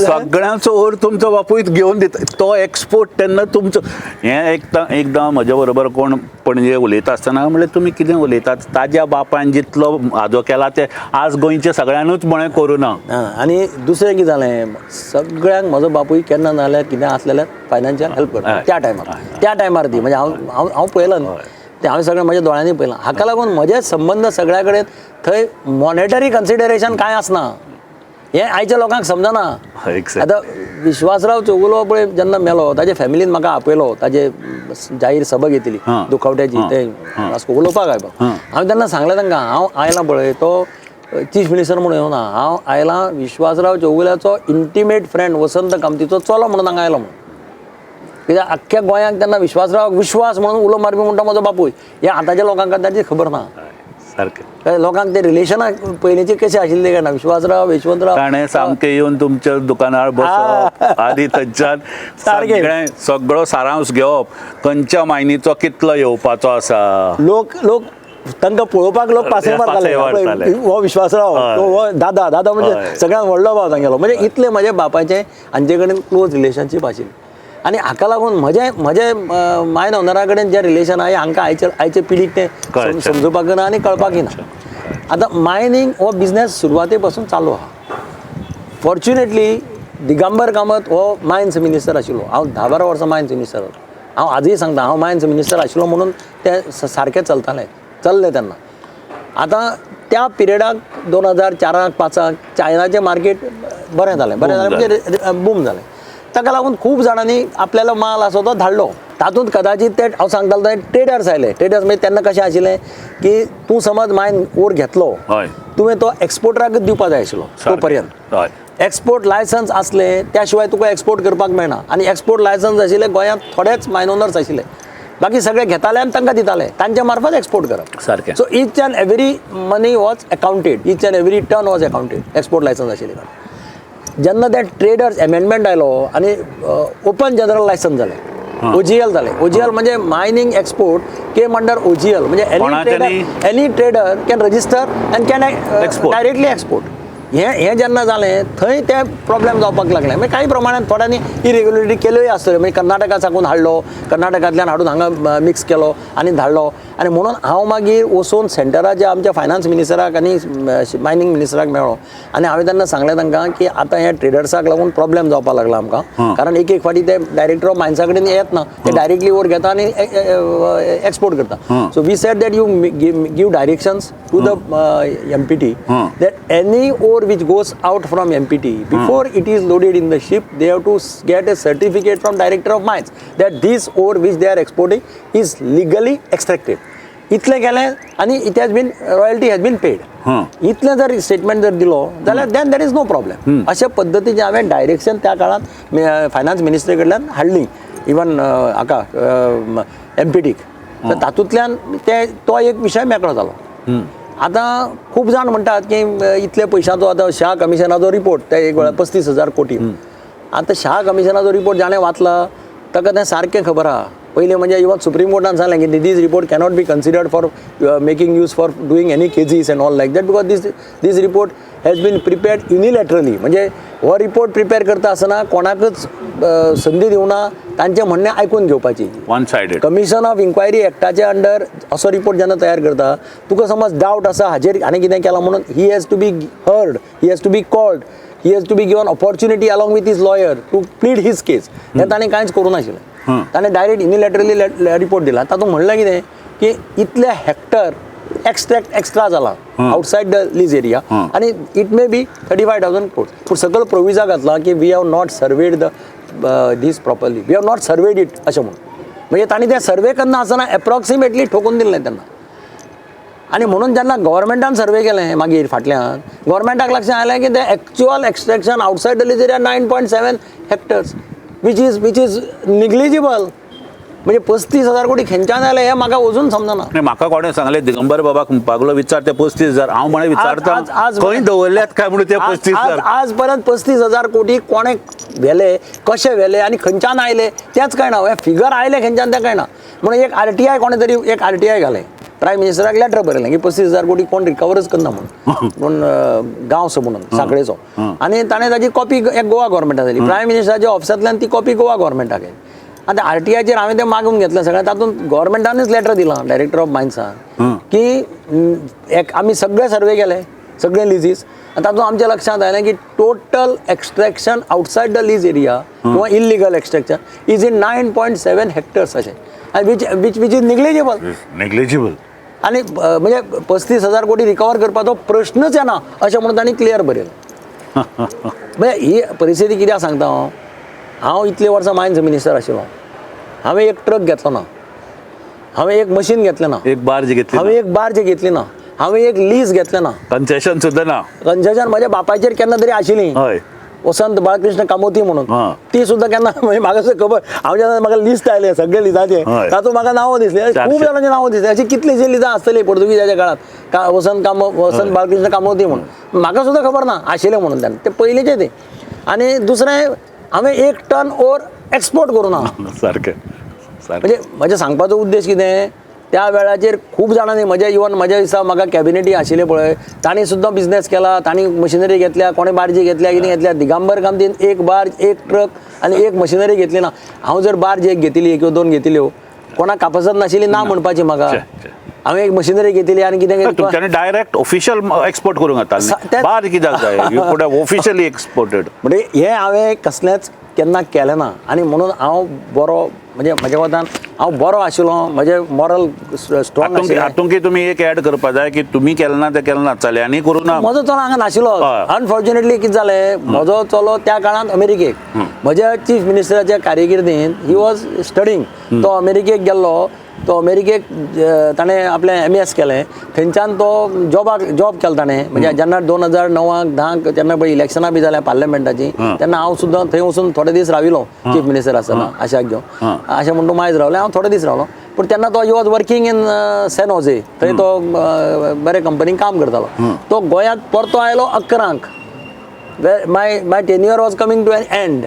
सगळ्यांचो ओर तुमचो बापूय घेवन दिता. तो एक्सपोर्ट तेन्ना तुमचो. हें एकदां म्हज्या बरोबर कोण पणजे उलयता आसतना म्हणल्यार तुमी कितें उलयतात, ताज्या बापायन जितलो हाजो केला ते आज गोंयच्या सगळ्यांनूच म्हणे करूं ना. आनी दुसरें कितें जालें, सगळ्यांक म्हजो बापूय केन्ना ना जाल्यार कितें आसलें जाल्यार फायनान्शियल हेल्प करता. त्या टायमार ती म्हणजे हांव पळयलां न्ही ते, हांवें सगळें म्हज्या दोळ्यांनी पळयलां. हाका लागून म्हजे संबंद सगळ्या कडेन थंय मॉनेटरी कन्सिडरेशन कांय आसना. हें आयच्या लोकांक समजना. आतां विश्वासराव चौगुलो पळय जेन्ना मेलो ताजे फॅमिलीन म्हाका आपयलो, ताजे जाहीर सभा घेतली दुखावट्याची, ते उलोवपाक आयलो. हांवें तेन्ना सांगलें तांकां हांव आयलां पळय तो चीफ मिनिस्टर म्हणून येवना, हांव आयलां विश्वासराव चौगुल्याचो इंटिमेट फ्रेंड वसंत कामतीचो चलो म्हणून हांगा आयलो म्हणून. कित्याक आख्ख्या गोंयांक तेन्ना विश्वासराव विश्वास म्हणून उलो मारपी म्हणटा म्हजो बापूय. हे आतांच्या लोकांक ताची खबर ना. सारकें. लोकांक ते रिलेशनाक पयलींचे कशें आशिल्ले काय ना, विश्वासराव यशवंतराव ताणें सामकें येवन तुमच्या दुकानार बसप आनी थंयच्यान सगळो सारांश घेवप खंयच्या मायनीचो कितलो येवपाचो आसा. लोक तांकां पळोवपाक लोक पासय मारताले. हो विश्वासराव, हो दादा म्हणजे सगळ्यांत व्हडलो भाव तांगेलो. म्हणजे इतले म्हजे बापायचे हांचे कडेन क्लोज रिलेशनशीप आशिल्ली. आनी हाका लागून म्हजे मायन ओनरा कडेन जे रिलेशन आहे हांकां आयचे पिढीक ते समजुपाक ना आनी कळपाकय ना. आतां मायनींग हो बिझनेस सुरवाते पासून चालू आहा. फॉर्च्युनेटली दिगंबर कामत हो मायन्स मिनिस्टर आशिल्लो. हांव 10-12 वर्सां मायन्स मिनिस्टर. हांव आजूय सांगता हांव मायन्स मिनिस्टर आशिल्लो म्हणून ते सारकें चल्ले तेन्ना. आतां त्या पिरियडाक 2004-05 चायनाचें मार्केट बरें जालें म्हणजे बूम जालें. ताका लागून खूब जाणांनी आपल्यालो माल आसो तो धाडलो. तातूंत कदाचित ते हांव सांगतालो थंय ट्रेडर्स आयले. ट्रेडर्स म्हणजे तेन्ना कशें आशिल्लें की तूं समज मायन ओर घेतलो तुवें तो एक्सपोर्टराकच दिवपाक जाय आशिल्लो तो पर्यंत. एक्सपोर्ट लायसन्स आसलें त्या शिवाय तुका एक्सपोर्ट करपाक मेळना. आनी एक्सपोर्ट लायसन्स आशिल्ले गोंयांत थोडेच मायन ओनर्स आशिल्ले, बाकी सगळे घेताले आनी तांकां दिताले, तांच्या मार्फत एक्सपोर्ट करप. सारकें. So each end every money was accounted, each end every turn was accounted export licence आशिल्ले कारण. जेन्ना ते ट्रेडर्स एमेंडमेंट आयलो आनी ओपन जनरल लायसन्स जालें, OGL जालें. OGL म्हणजे mining export came under OGL म्हणजे any trader can register end can directly export. हें जेन्ना जालें थंय ते प्रॉब्लेम जावपाक लागले. मागीर काही प्रमाणात थोड्यांनी इरेग्युलरिटी केल्योय आसतल्यो. म्हणजे कर्नाटका साकून हाडलो, कर्नाटकांतल्यान हाडून हांगा मिक्स केलो आनी धाडलो. आनी म्हणून हांव मागीर वचून सेंटराच्या आमच्या फायनान्स मिनिस्टराक आनी मायनींग मिनिस्टराक मेळ्ळो आनी हांवें तेन्ना सांगलें तांकां की आतां हे ट्रेडर्साक लागून प्रॉब्लेम जावपाक लागला आमकां. कारण एक फाटी ते डायरेक्टर ऑफ मायन्सा कडेन येत ना, ते डायरेक्टली ओर घेता आनी एक्सपोर्ट करता. So we said that you give directions to the MPT that any ore which goes out from MPT before it is loaded in the ship, they have to get a certificate from director of mines that this ore which they are exporting is legally extracted. इतलें केलें आनी it has been royalty has been paid इतलें जर statement जर दिलो जाल्यार then there is no problem. अशे पद्दतीचें हांवें डायरेक्शन त्या काळांत फायनान्स मिनिस्ट्री कडल्यान हाडली इवन हाका MPTक. तर तातूंतल्यान तो एक विशय मेकळो जालो. आतां खूब जाण म्हणटात की इतले पयशांचो आतां शाह कमिशनाचो रिपोर्ट ते एक वेळार 35,000 कोटी. आतां शाह कमिशनाचो रिपोर्ट जाणें वाचला ताका तें सारकें खबर आहा. पयलें म्हणजे इवन सुप्रीम कोर्टान सांगलें की this report cannot be considered for making use for doing any cases and all like that because this report has been prepared unilaterally. म्हणजे हो रिपोर्ट प्रिपेर करता आसतना कोणाकच संदी दिवना, तांचें म्हणणें आयकून घेवपाची. One sided. Commission of inquiry एक्टाचे अंडर असो रिपोर्ट जेन्ना तयार करता तुका समज डावट आसा हाजेर हाणें कितें केलां म्हणून he has to be heard, he has to be called, he has to be given opportunity along with his lawyer to plead his case. हें ताणें कांयच करूं नाशिल्लें. ताणें डायरेक्ट युनिलॅटरली रिपोर्ट दिला. तातूंत म्हणलें कितें की इतले हेक्टर एक्स्ट्रॅक्ट एक्स्ट्रा जाला आउटसायड द लीज एरिया आनी इट मे बी 35,000 crores. पूण सकयल प्रोविजा घातला की we have not surveyed the this properly, we have not surveyed it अशें म्हणून. म्हणजे तांणी तें सर्वे करना आसतना एप्रॉक्सिमेटली ठोकून दिल्लें तेन्ना. आनी म्हणून जेन्ना गव्हर्मेंटान सर्वे केलें मागीर फाटल्यान गव्हर्मेंटाक लक्षांत आयलें की तें actual extraction outside the lease area 9.7 hectares which is negligible. म्हणजे 35,000 कोटी खंयच्यान आयले हें म्हाका अजून समजना. म्हाका कोणें सांगलें दिगंबर बाबाक म्हणपाक विचार ते 35,000. हांव म्हणे विचारता खंय दवरल्यात काय म्हणून ते 35,000. आज पर्यंत 35,000 कोटी कोणे व्हेले, कशे व्हेले आनी खंयच्यान आयले तेंच कळना. हे फिगर आयले खंयच्यान तें कळना. म्हणून एक RTI कोणे तरी एक RTI घालें प्रायम मिनिस्टराक लेटर बरयलें की 35,000 कोटी कोण रिकवरच करना म्हणून गांवचो म्हणून साखळेचो. आनी ताणें ताची कॉपी एक गोवा गव्हर्मेंटाक दिली. प्रायम मिनिस्टराच्या ऑफिसांतल्यान ती कॉपी गोवा गव्हर्मेंटाक येयली. आतां RTIचेर हांवें तें मागून घेतलें सगळें. तातूंत गव्हर्मेंटानूच लेटर दिलां डायरेक्टर ऑफ मायन्सान की आमी सगळे सर्वे केले सगळे लिजीस. तातूंत आमच्या लक्षांत आयलें की total extraction outside the lease area किंवा illegal extraction is in 9.7 hectares अशें वीच इज निग्लिजिबल. आनी म्हणजे 35,000 कोटी रिकवर करपाचो प्रश्नच येना अशें म्हणून तांणी क्लियर बरयलें. म्हणजे ही परिस्थिती कित्याक सांगता हांव इतले वर्सां मायन्स मिनिस्टर आशिल्लो. हांवें एक ट्रक घेतलो ना, हांवें एक मशीन घेतलें ना, एक बार्ज घेतली, हांवें एक बार्ज घेतली ना, हांवें एक लीज घेतलें ना, कन्सेशन सुद्दां ना. कन्सेशन म्हज्या बापायचेर केन्ना तरी आशिल्ली वसंत बाळकृष्ण कामोती म्हणून ती सुद्दां केन्ना म्हणजे म्हाका खबर. हांव जेन्ना म्हाका लिस्ट आयलें सगळे लिजाचे तातूंत म्हाका नांवां दिसलीं, खूब जाणांची नांवां दिसलीं. अशी कितलींशीं लिजां आसतलीं पुर्तुगीजाच्या काळांत वसंत बाळकृष्ण कामोती म्हणून. म्हाका सुद्दां खबर ना आशिल्लें म्हणून तेन्ना ते पयलींचें तें. आनी दुसरें हांवें 1 टन ओर एक्सपोर्ट करूं ना. सारकें. म्हणजे म्हजे सांगपाचो उद्देश कितें त्या वेळाचेर खूब जाणांनी म्हज्या दिसा म्हाका कॅबिनेटी आशिल्ले पळय तांणी सुद्दां बिझनेस केला. तांणी मशिनरी घेतल्या, कोणें बार्जी घेतल्या, कितें घेतल्या. दिगंबर कामतीन एक बार्ज, एक ट्रक आनी एक मशिनरी घेतली ना. हांव जर बार्ज एक घेतिली, एक 2 घेतिल्यो कोणाक कापासत नाशिल्ली ना म्हणपाची म्हाका. हांवें एक मशिनरी घेतिली आनी कितें तुमच्यांनी डायरेक्ट ऑफिशियल एक्सपोर्ट करूंक येता. बार्ज कित्याक जाय? यू कुड हॅव ऑफिशियली एक्सपोर्टेड. म्हणजे हें हांवें कसलेंच केन्ना केलें ना. आनी म्हणून हांव बरो म्हणजे म्हज्या कोतान हांव बरो आशिल्लो, म्हजें मॉरल स्ट्रॉंग आशिल्लें. हातूंत तुमी एक ऍड करपा जाय की तुमी केलें ना तें केलें ना, चल्यांनी करूं ना. म्हजो चलो हांगा नाशिल्लो. अनफॉर्च्युनेटली कितें जालें, म्हजो चलो त्या काळांत अमेरिकेक म्हज्या चीफ मिनिस्टराच्या कारकिर्दीन ही वॉज स्टडींग. तो अमेरिकेक गेल्लो. तो अमेरिकेक ताणें आपलें MAS केलें. थंयच्यान तो जॉब केलो ताणें. म्हणजे जेन्ना 2009-10 जेन्ना पळय इलेक्शनां बी जाल्या पार्लमेंटाची तेन्ना हांव सुद्दां थंय वचून थोडे दीस राविलो चीफ मिनिस्टर आसतना आशाक घेवन. अशें म्हणून तूं मायज रावलें, हांव थोडे दीस रावलो. पूण तेन्ना तो वॉज वर्कींग इन सॅन होजे. थंय तो बरे कंपनीक काम करतालो. तो गोंयांत परतो आयलो 11 my tenure was coming to an end.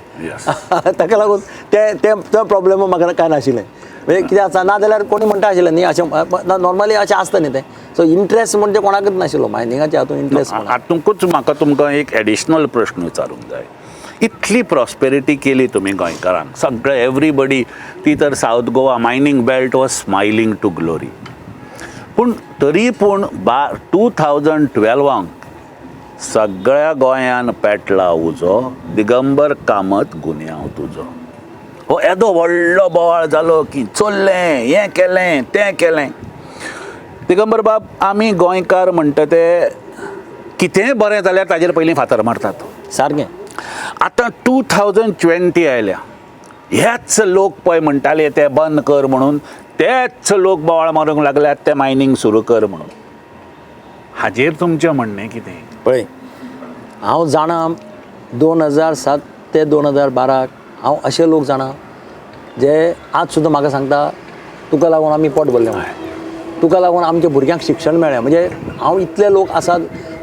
ताका लागून ते प्रॉब्लेम म्हाका कांय नाशिल्लें. म्हणजे कितें आसा ना जाल्यार कोणी म्हणटा आशिल्लें न्ही अशें नॉर्मली अशें आसता न्ही तें. सो इंट्रस्ट म्हणजे कोणाकच नाशिल्लो मायनिंगाच्या हातूंत इंट्रस्ट. हातूंकूच म्हाका तुमकां एक एडिशनल प्रश्न विचारूंक जाय. इतली प्रॉस्पेरिटी केली तुमी गोंयकारांक, सगळे एवरीबडी. ती तर south Goa mining belt was smiling to glory. पूण तरी पूण 2012 सगळ्या गोंयान पेटला उजो, दिगंबर कामत गुन्यांव तुजो. हो येदो व्हडलो बोवाळ जालो की चल्लें, हें केलें, तें केलें. दिगंबर बाब, आमी गोंयकार म्हणटा ते कितेंय बरें जाल्यार ताजेर पयलीं फातर मारतात. सारकें. आतां 2020 आयल्या. हेच लोक पळय म्हणटाले ते बंद कर म्हणून तेच लोक बोवाळ मारूंक लागल्यात ते मायनींग सुरू कर म्हणून. हाजेर तुमचें म्हणणें कितें? पळय, हांव जाणा 2007 ते 2012 हांव अशे लोक जाणा जे आज सुद्दां म्हाका सांगता तुका लागून आमी पोट भरलें म्हणून, तुका लागून आमच्या भुरग्यांक शिक्षण मेळ्ळें. म्हणजे हांव इतले लोक आसात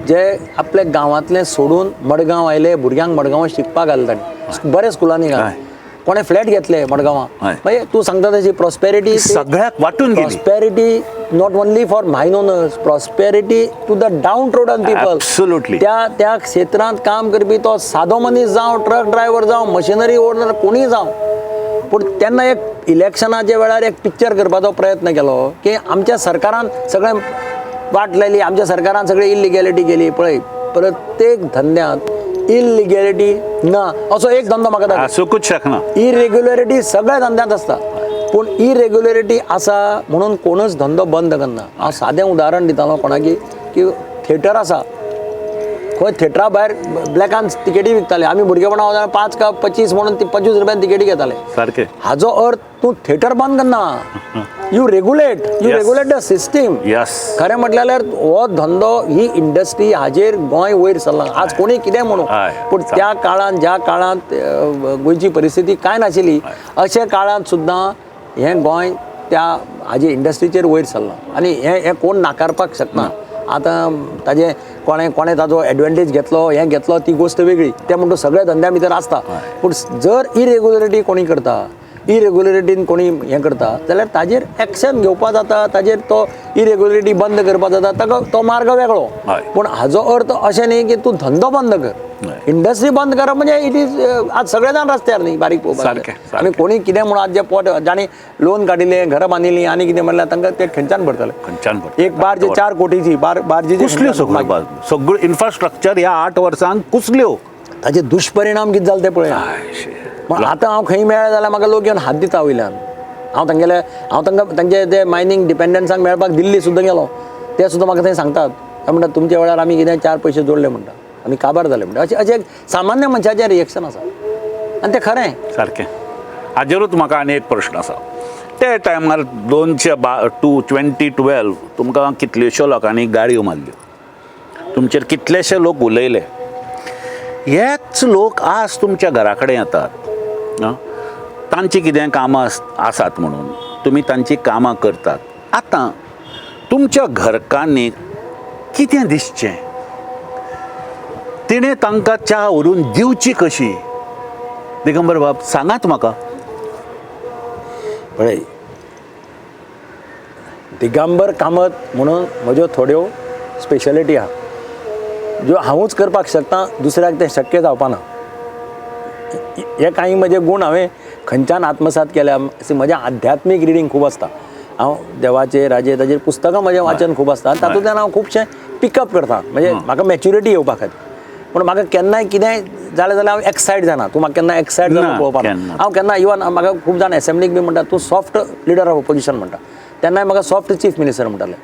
जे आपल्या गांवांतले सोडून मडगांव आयले, भुरग्यांक मडगांवां शिकपाक घाले ताणें, बऱ्या स्कुलांनी घाले, कोणें फ्लॅट घेतले मडगांवां. म्हणजे तू सांगता तशी प्रॉस्पेरिटी सगळ्याक वाटून गेली. Prosperity not only for mine owners, prosperity to the downtrodden people. Absolutely. त्या क्षेत्रांत काम करपी तो सादो मनीस जावं, ट्रक ड्रायव्हर जावं, मशिनरी ओनर कोणीय जावं. पूण तेन्ना एक इलेक्शनाच्या वेळार एक पिक्चर करपाचो प्रयत्न केलो की आमच्या सरकारान सगळें वाट लायली, आमच्या सरकारान सगळी इलिगॅलिटी केली. पळय, प्रत्येक धंद्यांत इलिगॅलिटी ना असो एक धंदो म्हाका दाखय. आसूंकूच शकना. इरेग्युलरिटी सगळ्या धंद्यांत आसता, पूण इरेग्युलरिटी आसा म्हणून कोणूच धंदो बंद करना. हांव सादें उदाहरण दितालो कोणाकी की थिएटर आसा, खंय थिएटरा भायर ब्लॅकान तिकेटी विकताले. आमी भुरगेपणा वतना 5 का 25 म्हणून 25 रुपयान तिकेटी घेताले. सारकें. हाजो अर्थ तूं थिएटर बंद करना, you regulate the system. Yes. खरें म्हटल्यार हो धंदो, ही इंडस्ट्री, हाजेर गोंय वयर सरलां. आज कोणी कितें म्हणू, पूण त्या काळांत ज्या काळांत गोंयची परिस्थिती कांय नाशिल्ली अशे काळांत सुद्दां हें गोंय त्या हाजे इंडस्ट्रीचेर वयर सरलां. आनी हें कोण नाकारपाक शकना. आतां ताजें कोणें ताजो एडवांटेज घेतलो, हें घेतलो ती गोश्ट वेगळी, तें म्हणटा सगळ्या धंद्या भितर आसता. पूण जर इरेग्युलरिटी कोणी करता, इरेग्युलरिटीन कोणी हें करता जाल्यार ताजेर एक्शन घेवपा जाता, ताजेर तो इरेग्युलरिटी बंद करपा जाता, ताका तो मार्ग वेगळो. पूण हाजो अर्थ अशें न्ही की तूं धंदो बंद कर. इंडस्ट्री बंद करप म्हणजे इट इज आज सगळे जाण रस्त्यार न्ही बारीक पळोवपाक. आमी कोणी कितें म्हणून आज जे पोट जाणी लोन काडिल्लें, घरां बांदिल्लीं आनी कितें म्हणल्यार तांकां ते खंयच्यान भरतले. एक बारजे 4 कोटीची बारजी कुसल्यो सगळ्यो इन्फ्रास्ट्रक्चर ह्या 8 वर्सांक कुसल्यो. ताजे दुश्परिणाम कितें जाले ते पळय. आतां हांव खंय मेळ्ळें जाल्यार म्हाका लोक येवन हात दिता वयल्यान. हांव तांकां तांचे ते मायनींग डिपेंडंट्सांक मेळपाक दिल्ली सुद्दां गेलो, ते सुद्दां म्हाका थंय सांगतात. ते म्हणटात तुमच्या वेळार आमी कितें 4 पयशे जोडले म्हणटा, आमी काबार जाले म्हणटा. अशें सामान्य मनशाचें रिएक्शन आसा आनी तें खरें. सारकें. हाजेरूच म्हाका आनी एक प्रश्न आसा. ते टायमार 2012 तुमकां कितल्योश्यो लोकांनी गाडयो मारल्यो, तुमचेर कितलेशे लोक उलयले. हेच लोक आज तुमच्या घरा कडेन येतात. तांची कितें कामां आसात म्हणून तुमी तांची कामां करतात. आतां तुमच्या घरकान्नीक कितें दिसचें, तिणें तांकां च्या व्हरून दिवची कशी? दिगंबर बाब सांगात म्हाका. पळय, दिगंबर कामत म्हणून म्हज्यो थोड्यो स्पेशलिटी आहा ज्यो हांवूच करपाक शकता, दुसऱ्याक तें शक्य जावपाना. हे कांय म्हजे गूण हांवें खंयच्यान आत्मसात केल्या. म्हजें आध्यात्मीक रिडींग खूब आसता. हांव देवाचेर हाजेर ताजेर पुस्तकां म्हजें वाचन खूब आसता. तातूंतल्यान हांव खुबशें पिकअप करता, म्हणजे म्हाका मॅच्युरिटी येवपा खातीर. पूण म्हाका केन्नाय कितेंय जालें जाल्यार हांव एक्सायट जाना. तूं म्हाका केन्ना एक्सायट जावन पळोवपाक ना. हांव केन्ना इवन म्हाका खूब जाण एसेंब्लीक बी म्हणटा तूं सॉफ्ट लिडर ऑफ ऑपोजिशन म्हणटा, तेन्नाय म्हाका सॉफ्ट चीफ मिनिस्टर म्हणटाले.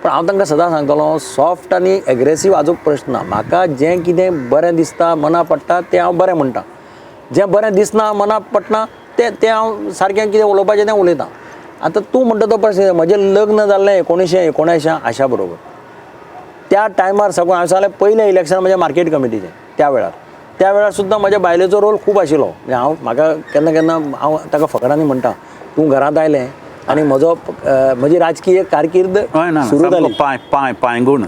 पण हांव तांकां सदां सांगतालो सॉफ्ट आनी एग्रेसीव हाजो प्रश्न ना. म्हाका जें कितें बरें दिसता, मना पडटा तें हांव बरें म्हणटा. जें बरें दिसना, मना पडना तें हांव सारकें कितें उलोवपाचें तें उलयतां. आतां तूं म्हणटा तो प्रश्न, म्हजें लग्न जाल्लें 1979 आशा बरोबर. त्या टायमार साकून हांवें सांगलें पयलें इलेक्शन म्हणजे मार्केट कमिटीचें. त्या वेळार सुद्दां म्हज्या बायलेचो रोल खूब आशिल्लो. म्हणजे म्हाका केन्ना केन्ना हांव ताका फकाणांनी म्हणटा तूं घरांत आयलें आनी म्हजी राजकीय कारकीर्द सुरू जाली.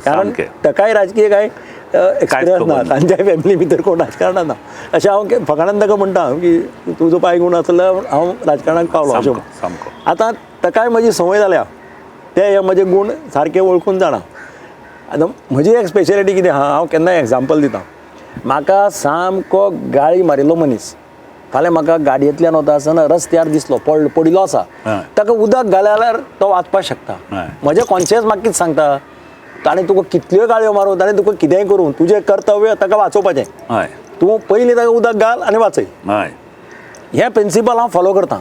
कारण ताकाय राजकीय कांय एक्सपिरियन्स ना, तांच्या फॅमिली भितर कोण राजकारणांत ना. अशें हांव फकाणान ताका म्हणटा की तुजो पांय गुण आसलो हांव राजकारणाक पावलो अशें. आतां ताकाय म्हजी संवय जाल्या, ते हे म्हजे गूण सारके वळखून जाणा. आतां म्हजी एक स्पेशलिटी कितें आहा, हांव केन्नाय एग्जाम्पल दितां. म्हाका सामको गाळी मारिल्लो मनीस फाल्यां म्हाका गाडयेंतल्यान वता आसतना रस्त्यार दिसलो, पडिल्लो आसा, ताका उदक घाल्यार तो वाचपाक शकता. म्हजें कॉन्शियस म्हाका कितें सांगता, ताणें तुका कितल्यो गाळयो मारूं, ताणें तुका कितेंय करूं, तुजें कर्तव्य ताका वाचोवपाचें. तूं पयलीं ताका उदक घाल आनी वाचय. हें प्रिंसिपल हांव फॉलो करतां.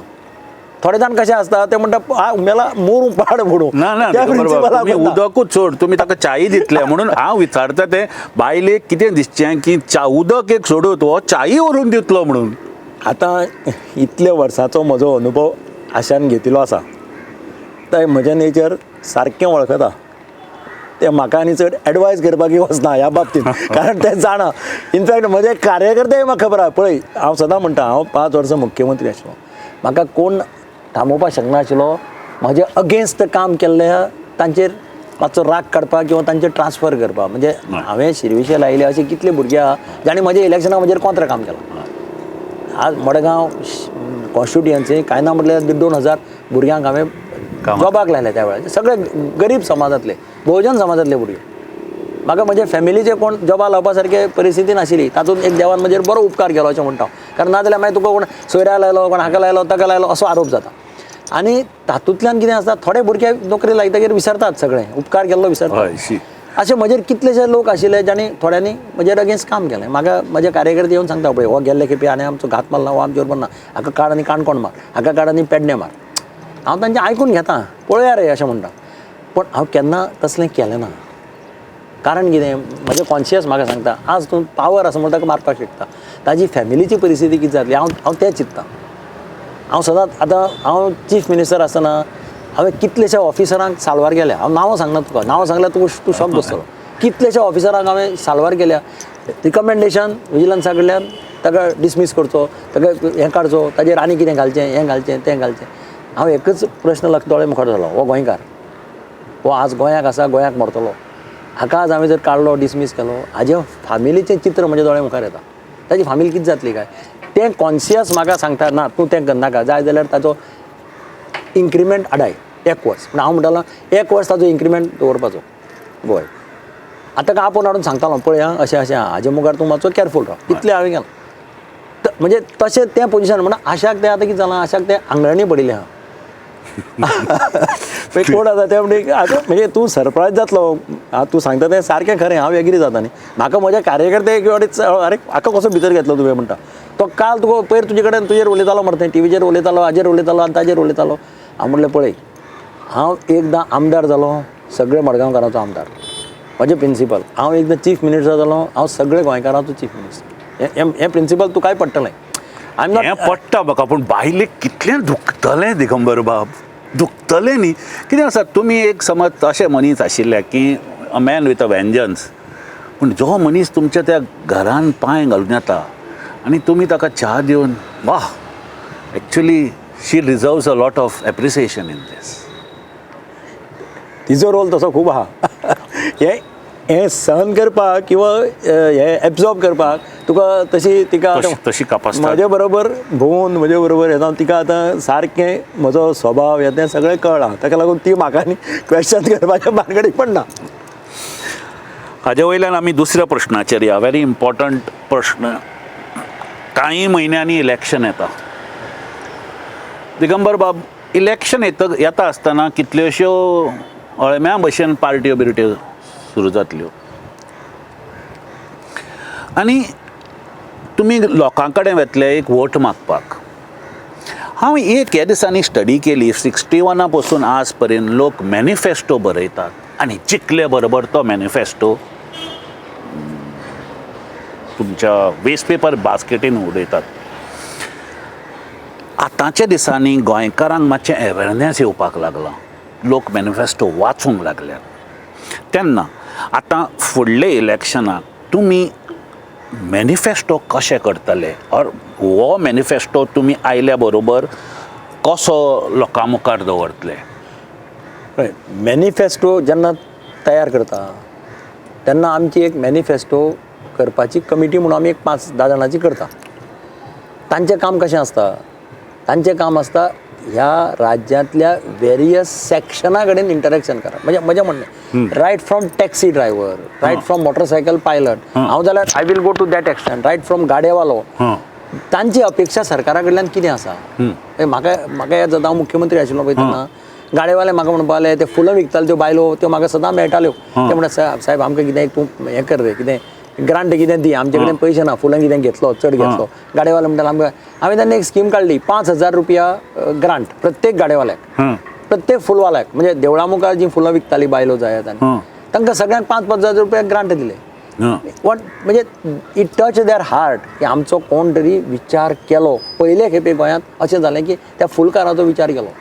थोडे जाण कशें आसता ते म्हणटा मेला मोरू पाड फोडू. उदकूच सोड, तुमी ताका च्यायी दितले म्हणून हांव विचारता ते बायलेक कितें दिसचें की उदक एक सोडून तो च्यायी व्हरून दितलो म्हणून. आतां इतले वर्सांचो म्हजो अनुभव आशान घेतिल्लो आसा. ते म्हजें नेचर सारकें वळखता. ते म्हाका आनी चड एडवायज करपाकूय वचना ह्या बाबतींत, कारण ते जाणा. इनफॅक्ट म्हजे कार्यकर्तेय म्हाका खबर आहा. पळय, हांव सदां म्हणटा, हांव 5 वर्सां मुख्यमंत्री आशिल्लो, म्हाका कोण थांबोवपाक शकनाशिल्लो म्हजे अगेन्स्ट काम केल्ल्या तांचेर मातसो राग काडपाक किंवा तांचेर ट्रान्सफर करपाक. म्हणजे हांवें शिरविशे लायले अशे कितले भुरगे आहा जाणी म्हज्या इलेक्शनाक म्हजेर कोंत्र काम केलां. आज मडगांव कॉन्स्टिट्युएन्सी कांय ना म्हटल्यार 1,500 भुरग्यांक हांवें जॉबाक लायले त्या वेळार. सगळे गरीब समाजांतले, बहुजन समाजांतले भुरगे. म्हाका म्हजे फॅमिलीचे कोण जॉबा लावपा सारके परिस्थिती नाशिल्ली. तातूंत एक देवान म्हजेर बरो उपकार केलो अशें म्हणटा. कारण नाजाल्यार मागीर तुका कोण सोयऱ्या लायलो, कोण हाका लायलो, ताका लायलो असो आरोप जाता. आनी तातूंतल्यान कितें आसता, थोडे भुरगे नोकरी लायतकीर विसरतात सगळे, उपकार केल्लो विसरतात. अशे म्हजेर कितलेशे लोक आशिल्ले जाणी थोड्यांनी म्हजेर अगेन्स्ट काम केलें. म्हाका म्हजे कार्यकर्ते येवन सांगता, पळय हो गेल्ले खेपे आनी आमचो घात मारला, हो आमचे बरोबर ना, हाका काड आनी काणकोण मार, हाका काड आनी पेडणे मार. हांव तांचें आयकून घेता, पळया रे अशें म्हणटा. पण हांव केन्ना तसलें केलें ना. कारण कितें, म्हजें कॉन्शियस म्हाका सांगता, आज तूं पावर आसा म्हूण ताका मारपाक शकता. ताजी फॅमिलीची परिस्थिती कितें जातली हांव तें चिंत्तां. हांव सदांच आतां हांव चीफ मिनिस्टर आसतना हांवें कितलेशा ऑफिसरांक साल्वार केल्या. हांव नांवां सांगना तुका, नांवां सांगल्यार तूं शॉक बसतलो. कितलेशा ऑफिसरांक हांवें साल्वार केल्या. रिकमेंडेशन विजिलन्सा कडल्यान ताका डिसमीस करचो, ताका हें काडचो, ताजेर आनी कितें घालचें, हें घालचें, तें घालचें. हांव एकच प्रश्न दोळे मुखार जालो, हो गोंयकार, हो आज गोंयाक आसा, गोंयाक मरतलो. हाका आज हांवें जर काडलो, डिसमीस केलो, हाजे फॅमिलीचें चित्र म्हज्या दोळे मुखार येता. ताजी फॅमिली कितें जातली काय तें कॉन्शियस म्हाका सांगता, ना तूं तें करनाका, जाय जाल्यार ताचो इन्क्रिमेंट आडाय 1 वर्स. पूण हांव म्हणटालो 1 वर्स ताचो इन्क्रिमेंट दवरपाचो गोंय. आतां ताका आपोवन हाडून सांगतालो, पळय आं अशें अशें आहा, हाजे मुखार तूं मातसो केअरफूल राव. इतलें हांवें केलां. म्हणजे तशें तें पोजिशन म्हणून आशाक तें आतां कितें जालां, आशाक तें आंगळणी पडिल्लें आहा. कोण आसा ते म्हणजे तूं सरप्रायज जातलो. तूं सांगता तें सारकें खरें, हांव एग्री जाता न्ही. म्हाका म्हज्या कार्यकर्ते एक फावटी अरे हाका कसो भितर घेतलो तुवें म्हणटा. तो काल तुका पयर तुजे कडेन तुजेर उलयतालो मरे, तें टीव्हीचेर उलयतालो, हाजेर उलयतालो आनी ताजेर उलयतालो. हांव म्हणलें पळय, हांव एकदां आमदार जालो, सगळे मडगांवकारांचो आमदार, म्हजें प्रिंसिपल. हांव एकदां चीफ मिनिस्टर जालो, हांव सगळे गोंयकारांचो चीफ मिनिस्टर. हें प्रिंसिपल तुकाय पडटलें. हें पडटा म्हाका, पूण भायले कितलें दुखतलें दिगंबर बाब, दुखतलें न्ही. कितें आसा, तुमी एक समज अशे मनीस आशिल्ले की अ मॅन विथ अ वेंजन्स, पूण जो मनीस तुमच्या त्या घरान पांय घालून येता आनी तुमी ताका च्या दिवन, वा, actually she reserves a lot of appreciation in this. तिजो रोल तसो खूब आहा. हें सहन करपाक किंवा हें एब्जॉर्ब करपाक तुका तिका तशी कापासता. म्हजे बरोबर भोवून, म्हजे बरोबर येता, तिका आतां सारकें म्हजो स्वभाव हें तें सगळें कळ्ळां. ताका लागून ती म्हाका आनी क्वेश्चन करपाच्या भानगडीक पडना. हाजे वयल्यान आमी दुसऱ्या प्रश्नाचेर या. व्हेरी इम्पॉर्टंट प्रश्न. कांय म्हयन्यांनी इलेक्शन येता. दिगंबर बाब, इलेक्शन येता आसतना कितल्योश्यो अळम्या भशेन पार्ट्यो बिर्ट्यो सुरू जातल्यो आनी तुमी लोकां कडेन वेतले एक वोट मागपाक. हांव एक ह्या दिसांनी स्टडी केली, 61 पासून आज पर्यंत लोक मॅनिफेस्टो बरयतात आनी जिखले बरोबर तो मॅनिफेस्टो तुमच्या वेस्ट पेपर बास्केटीन उडयतात. आतांच्या दिसांनी गोंयकारांक मातशें अवेरनेस येवपाक लागला. लोक मॅनिफेस्टो वाचूंक लागल्यात. तेन्ना आतां फुडले इलेक्शनाक तुमी मॅनिफेस्टो कशें करतले, और हो मॅनिफेस्टो तुमी आयल्या बरोबर कसो लोकां मुखार दवरतले? मॅनिफेस्टो जेन्ना तयार करता तेन्ना आमची एक मॅनिफेस्टो करपाची कमिटी म्हणून आमी एक 5-10 जाणांची करता. तांचें काम कशें आसता, तांचें काम आसता ह्या राज्यांतल्या वेरियस सेक्शना कडेन इंटरेक्शन करप. म्हणजे म्हजें म्हणणें, right from taxi driver, right from motorcycle pilot, हांव जाल्यार I will go to that extent, right from गाडयेवालो. तांची अपेक्षा सरकारा कडल्यान कितें आसा. म्हाका याद जाता, हांव मुख्यमंत्री आशिल्लो पळय तेन्ना गाडयेवाले म्हाका म्हणपा लागले, ते फुलां विकताल्यो त्यो बायलो त्यो म्हाका सदां मेळटाल्यो. ते म्हणटा, सायब आमकां कितें तूं हें कर रे, कितें ग्रांट कितें दी, आमचे कडेन पयशे ना, फुलां कितें घेतलो चड घेतलो. गाडयेवाले म्हणटालो आमकां. हांवें तेन्ना एक स्कीम काडली, 5,000 रुपया ग्रांट प्रत्येक गाडयेवाल्याक, प्रत्येक फुलवाल्याक. म्हणजे देवळा मुखार जीं फुलां विकतालीं बायलो जायत आनी तांकां सगळ्यांक 5,000 रुपया ग्रांट दिले. वॉट म्हणजे इट टच देअर हार्ट की आमचो कोण तरी विचार केलो. पयले खेपे गोंयांत अशें जालें की त्या फुलकाराचो विचार केलो.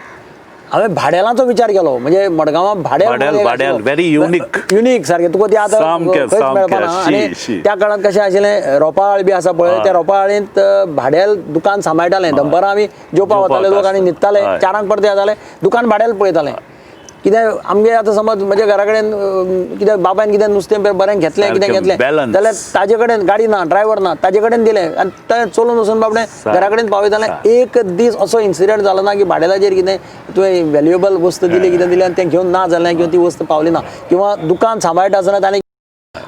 हांवें भाड्यालांचो विचार केलो म्हणजे मडगांवां भाड्याल very unique. युनिक सारकें तुका ती आतां सामकें, खंयच मेळपाना. सामकें. आनी शी. त्या काळांत कशें आशिल्लें रोपाळ बी आसा पळय त्या रोपाळींत भाड्याल दुकान सांबाळटालें दनपारां आमी जेवपाक वताले लोक आनी न्हिदताले हय. 4 परते येताले दुकान भाड्याल पळयताले कित्याक आमगे आतां समज म्हज्या घरा कडेन कित्याक बाबायन कितें नुस्तें बरें घेतलें कितें सारकें घेतलें balance. जाल्यार ताजे कडेन गाडी ना ड्रायव्हर ना ताजे कडेन दिलें आनी तें चलून वचून बाबडें घरा कडेन पावयतालें. एक दीस असो इन्सिडंट जालो ना की भाड्यालाचेर कितें तुवें व्हॅल्युएबल वस्त दिली कितें दिलें आनी तें घेवन ना जालें किंवा ती वस्त पावली ना किंवा दुकान सांबाळटा आसतना ताणें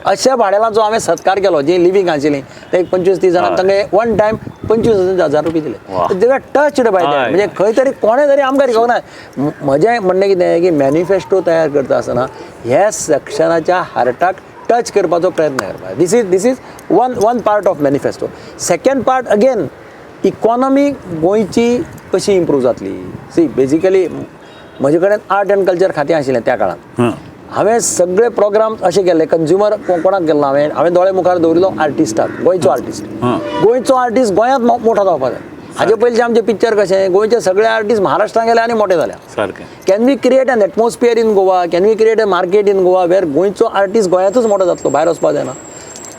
अशा भाड्यालांचो हांवें सत्कार केलो जी लिव्हिंग आशिल्लीं ते एक 25-30 जाणांक तांकां वन टायम 25,000 रुपया दिले. They are touched bye that. म्हणजे खंय तरी कोणें तरी आमकां रिकॉग्नायज. म्हजें म्हणणें कितें की मॅनिफेस्टो तयार करता आसतना ह्या सेक्शनाच्या हार्टाक टच करपाचो प्रयत्न करपा. This is one part of manifesto. Second part again economy गोंयची कशी इम्प्रूव जातली. सी बेजिकली म्हजे कडेन आर्ट एंड कल्चर खातें आशिल्लें त्या काळांत. हांवें सगळे प्रोग्राम अशें केले कंज्युमर कोणाक केल्लो हांवें दोळे मुखार दवरिल्लो आर्टिस्टाक. गोंयचो आर्टिस्ट गोंयांत मोठो जावपाक जाय. हाजे पयलींचे आमचे पिक्चर कशें गोंयचे सगळे आर्टिस्ट महाराष्ट्रांत गेले आनी मोठे जाल्या. सारकें. Can we create an atmosphere in Goa. Can we create a market in Goa where गोंयचो आर्टिस्ट गोंयांतूच मोठो जातलो भायर वचपाक जायना.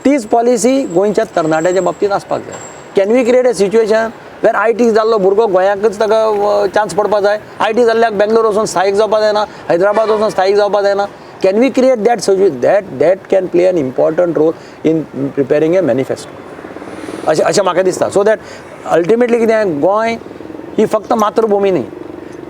तीच पॉलिसी गोंयच्या तरणाट्याच्या बाबतींत आसपाक जाय. Can we create a situation where IT जाल्लो भुरगो गोंयांकच ताका चान्स पडपाक जाय. IT जाल्ल्याक बेंगलोर वचून स्थायीक जावपाक जायना हैदराबाद वचून स्थायीक जावपाक जायना. Can we create that that can play an important role in preparing a manifesto अशें म्हाका दिसता. सो दॅट अल्टिमेटली कितें गोंय ही फक्त मातृभुमी न्ही.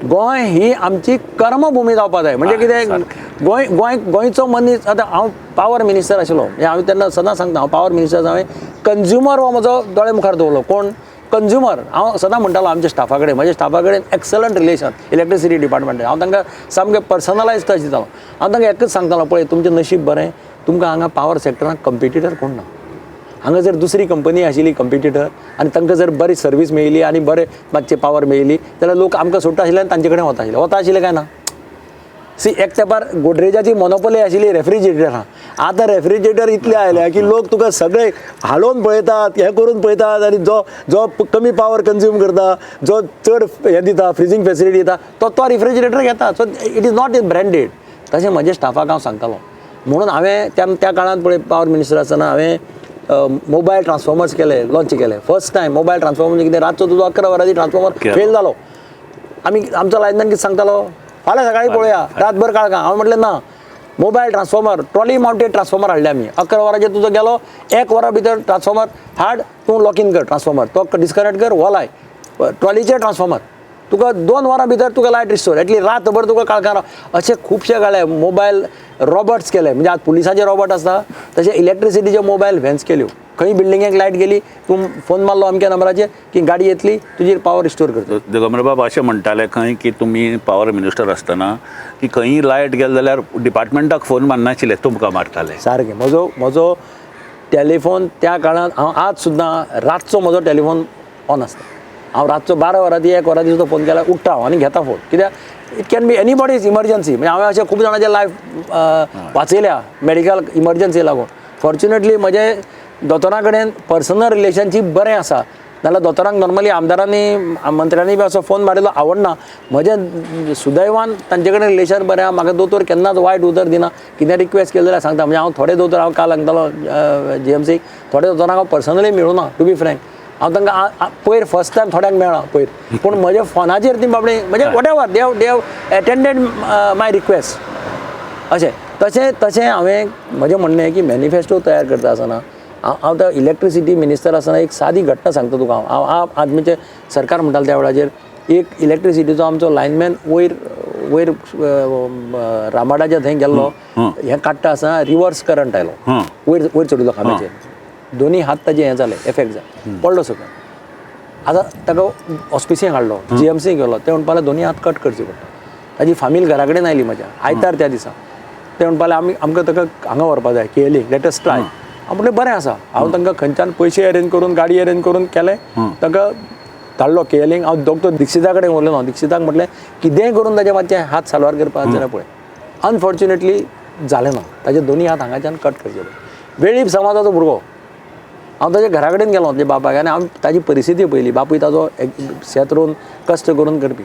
गोंय ही आमची कर्मभुमी जावपाक जाय. म्हणजे कितें गोंयचो मनीस आतां हांव पावर मिनिस्टर आशिल्लो हांवें तेन्ना सदां सांगता हांव पावर मिनिस्टर हांवें कंज्युमर हो म्हजो दोळे मुखार दवरलो. कोण कंज्युमर. हांव सदां म्हणटालो आमच्या स्टाफा कडेन म्हज्या स्टाफा कडेन एक्सलंट रिलेशन इलेक्ट्रिसिटी डिपार्टमेंट. हांव तांकां सामकें पर्सनलायज टच दितालो. हांव तांकां एकच सांगतालो पळय तुमचें नशीब बरें तुमकां हांगा पावर सेक्टरांत कंपिटिटर कोण ना. हांगा जर दुसरी कंपनी आशिल्ली कंपिटिटर आनी तांकां जर बरी सर्वीस मेळिल्ली आनी बरें मातशें पावर मेळिल्ली जाल्यार लोक आमकां सोडटा आशिल्ले आनी तांचे कडेन वता आशिल्ले काय ना. सी एक तेंपार गोडरेजाची मोनोपोली आशिल्ली रेफ्रिजरेटरां. आतां रेफ्रिजरेटर इतले आयल्या की लोक तुका सगळे हालोवन पळयतात हें करून पळयतात आनी जो कमी पावर कंज्यूम करता जो चड हें दिता फ्रिजींग फेसिलिटी दिता तो रेफ्रिजरेटर घेता. So it is not in branded. तशें म्हज्या स्टाफाक हांव सांगतालो. म्हणून हांवें त्या काळांत पळय पावर मिनिस्टर आसतना हांवें मोबायल ट्रान्सफॉर्मर्स केले लॉन्च केले. फर्स्ट टायम मोबायल ट्रान्सफॉर्मर म्हणजे कितें रातचो तुजो 11 वरांची ट्रान्सफॉर्मर फेल जालो. आमचो लायनमॅन कितें सांगतालो फाल्यां सकाळीं पळोवया रातभर काळखा. हांवें म्हटलें ना mobile transformer trolley mounted transformer हाडले आमी. 11 वरांचेर तुजो गेलो 1 वरा भितर ट्रान्सफॉर्मर हाड तूं लॉक इन कर ट्रान्सफॉर्मर तो डिस्कनेक्ट कर हो लाय ट्रॉलीचेर ट्रान्सफॉर्मर तुका 2 वरां भितर तुका लायट रिस्टोर एटली रातभर तुका काळखां अशे खुबशे गाळे मोबायल रॉबोट्स केले. म्हणजे आज पुलिसाचे रॉबोट आसता तशे इलेक्ट्रिसिटीचे मोबायल व्हॅन्स केल्यो. खंय बिल्डिंगेक लायट गेली तूं फोन मारलो अमक्या नंबराचेर की गाडी येतली तुजी पावर रिस्टोर करता. दिगंबर अशें म्हणटाले खंय की तुमी पावर मिनिस्टर आसतना की खंयी लायट गेले जाल्यार डिपार्टमेंटाक फोन मारनाशिल्ले तुमकां मारताले. सारकें. म्हजो टॅलिफोन त्या काळांत हांव आज सुद्दां रातचो म्हजो टॅलिफोन ऑन आसता. हांव रातचो 12 वरांची 1 वरांची सुद्दां फोन केल्यार उठ्ठा हांव आनी घेता फोन. कित्याक it can be anybody's emergency. म्हणजे हांवें अशें खूब जाणांचे लायफ वाचयल्या मेडिकल इमर्जन्सी लागून. फॉर्च्युनेटली म्हजे दोतोरां कडेन पर्सनल रिलेशनशीप बरें आसा. नाल्यार दोतोरांक नॉर्मली आमदारांनी मंत्र्यांनी बी असो फोन मारिल्लो आवडना. म्हजें सुदैवान तांचे कडेन रिलेशन बरें आहा. म्हाका दोतोर केन्नाच वायट उतर दिना. कितें रिक्वेस्ट केली जाल्यार सांगता. म्हणजे हांव थोडे दोतोर हांव काल सांगतालो GMCक थोडे दोतोरांक हांव पर्सनली मेळूना टू बी फ्रँक. हांव तांकां पयर फर्स्ट टायम थोड्यांक मेळ्ळा पयर पूण म्हज्या फोनाचेर ती बाबडे म्हणजे whatever they have attended my request अशें. तशें हांवें म्हजें म्हणणें की मॅनिफेस्टो तयार करता आसतना हांव त्या इलेक्ट्रिसिटी मिनिस्टर आसतना एक सादी घटना सांगता तुका. हांव आदमीचें सरकार म्हणटालें त्या वेळाचेर एक इलेक्ट्रिसिटीचो आमचो लायनमॅन वयर रामाडाच्या थंय गेल्लो हें काडटा आसतना रिवर्स करंट आयलो वयर चडिल्लो खांब्याचेर. दोनी हात ताजे हें जाले एफेक्ट जाले पडलो सकयल. आतां ताका ऑस्पिसियेंत हाडलो GMC गेलो. ते म्हणपाक दोनी हात कट करचे पडटा. ताजी फामील घरा कडेन आयली म्हज्या आयतार त्या दिसा. ते म्हणपाक आमकां ताका हांगा व्हरपाक जाय केलिंग लेट अस ट्राय. हांव म्हणलें बरें आसा. हांव तांकां खंयच्यान पयशे अरेंज करून गाडी अरेंज करून केलें. ताका धाडलो केलिंग. हांव दोतोर दिक्षिता कडेन व्हरलो ना. दिक्षिताक म्हटलें कितेंय करून ताचे मातशें हात साल्वार करपाक जाल्यार पळय. अनफॉर्च्युनेटली जालें ना. ताजे दोनी हात हांगाच्यान कट करचे पडले. वेळीप समाजाचो भुरगो. हांव ताच्या घरा कडेन गेलो ताच्या बापायक आनी हांव ताजी परिस्थिती पयली. बापूय ताजो शेत रोवन कश्ट करून करपी.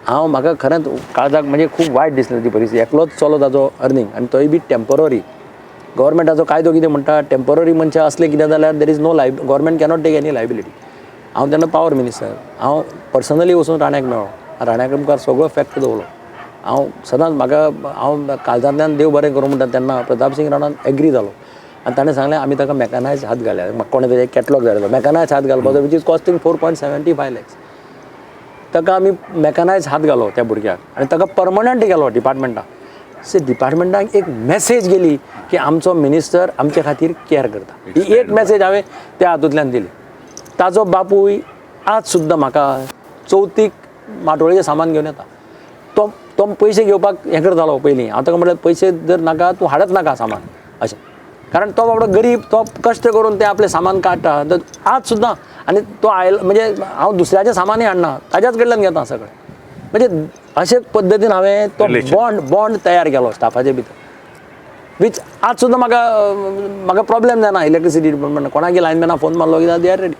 हांव म्हाका खरेंच काळजाक म्हणजे खूब वायट दिसलें ती परिस्थिती. एकलोच चलो ताजो अर्निंग आनी तोय बी टेम्पररी. गव्हर्मेंटाचो कायदो कितें म्हणटा, टेम्पररी मनशां असले कितें जाल्यार there is no government cannot take any liability. हांव तेन्ना पावर मिनिस्टर, हांव पर्सनली वचून राण्याक मेळ्ळो, राण्याक मुखार सगळो फॅक्ट दवरलो. हांव सदांच हांव काळजांतल्यान देव बरें करूं म्हणटा तेन्ना प्रताप सिंग राणान एग्री जालो आनी ताणें सांगलें आमी ताका मॅकनायज हात घाल्या. म्हाका कोणें तरी कॅटलॉग जाय मॅकनायज हात घालपाचो वीच इज कॉस्टिंग 4.75 lakhs. ताका आमी मॅकनायज हात घालो त्या भुरग्याक आनी ताका परमनंट गेलो डिपार्टमेंटाक. डिपार्टमेंटाक एक मॅसेज गेली की आमचो मिनिस्टर आमचे खातीर केअर करता. ही एक मॅसेज हांवें त्या हातूंतल्यान दिली. ताजो बापूय आज सुद्दां म्हाका चवथीक माटोळेचें सामान घेवन येता. तो पयशे घेवपाक हें करतालो पयलीं. हांव ताका म्हणलें पयशे जर नाका तूं हाडच नाका सामान अशें. कारण तो बाबडो गरीब, तो कश्ट करून ते आपलें सामान काडटा. आज सुद्दां आनी तो म्हणजे हांव दुसऱ्याचें सामानूय हाडना, ताज्याच कडल्यान घेता सगळें. म्हणजे अशे पद्दतीन हांवें तो बॉन्ड तयार केलो स्टाफाचे भितर वीच आज सुद्दां म्हाका प्रॉब्लेम जायना. इलेक्ट्रिसिटी डिपार्टमेंट कोणाकी लायनमॅनाक फोन मारलो कित्याक दे आर रेडी.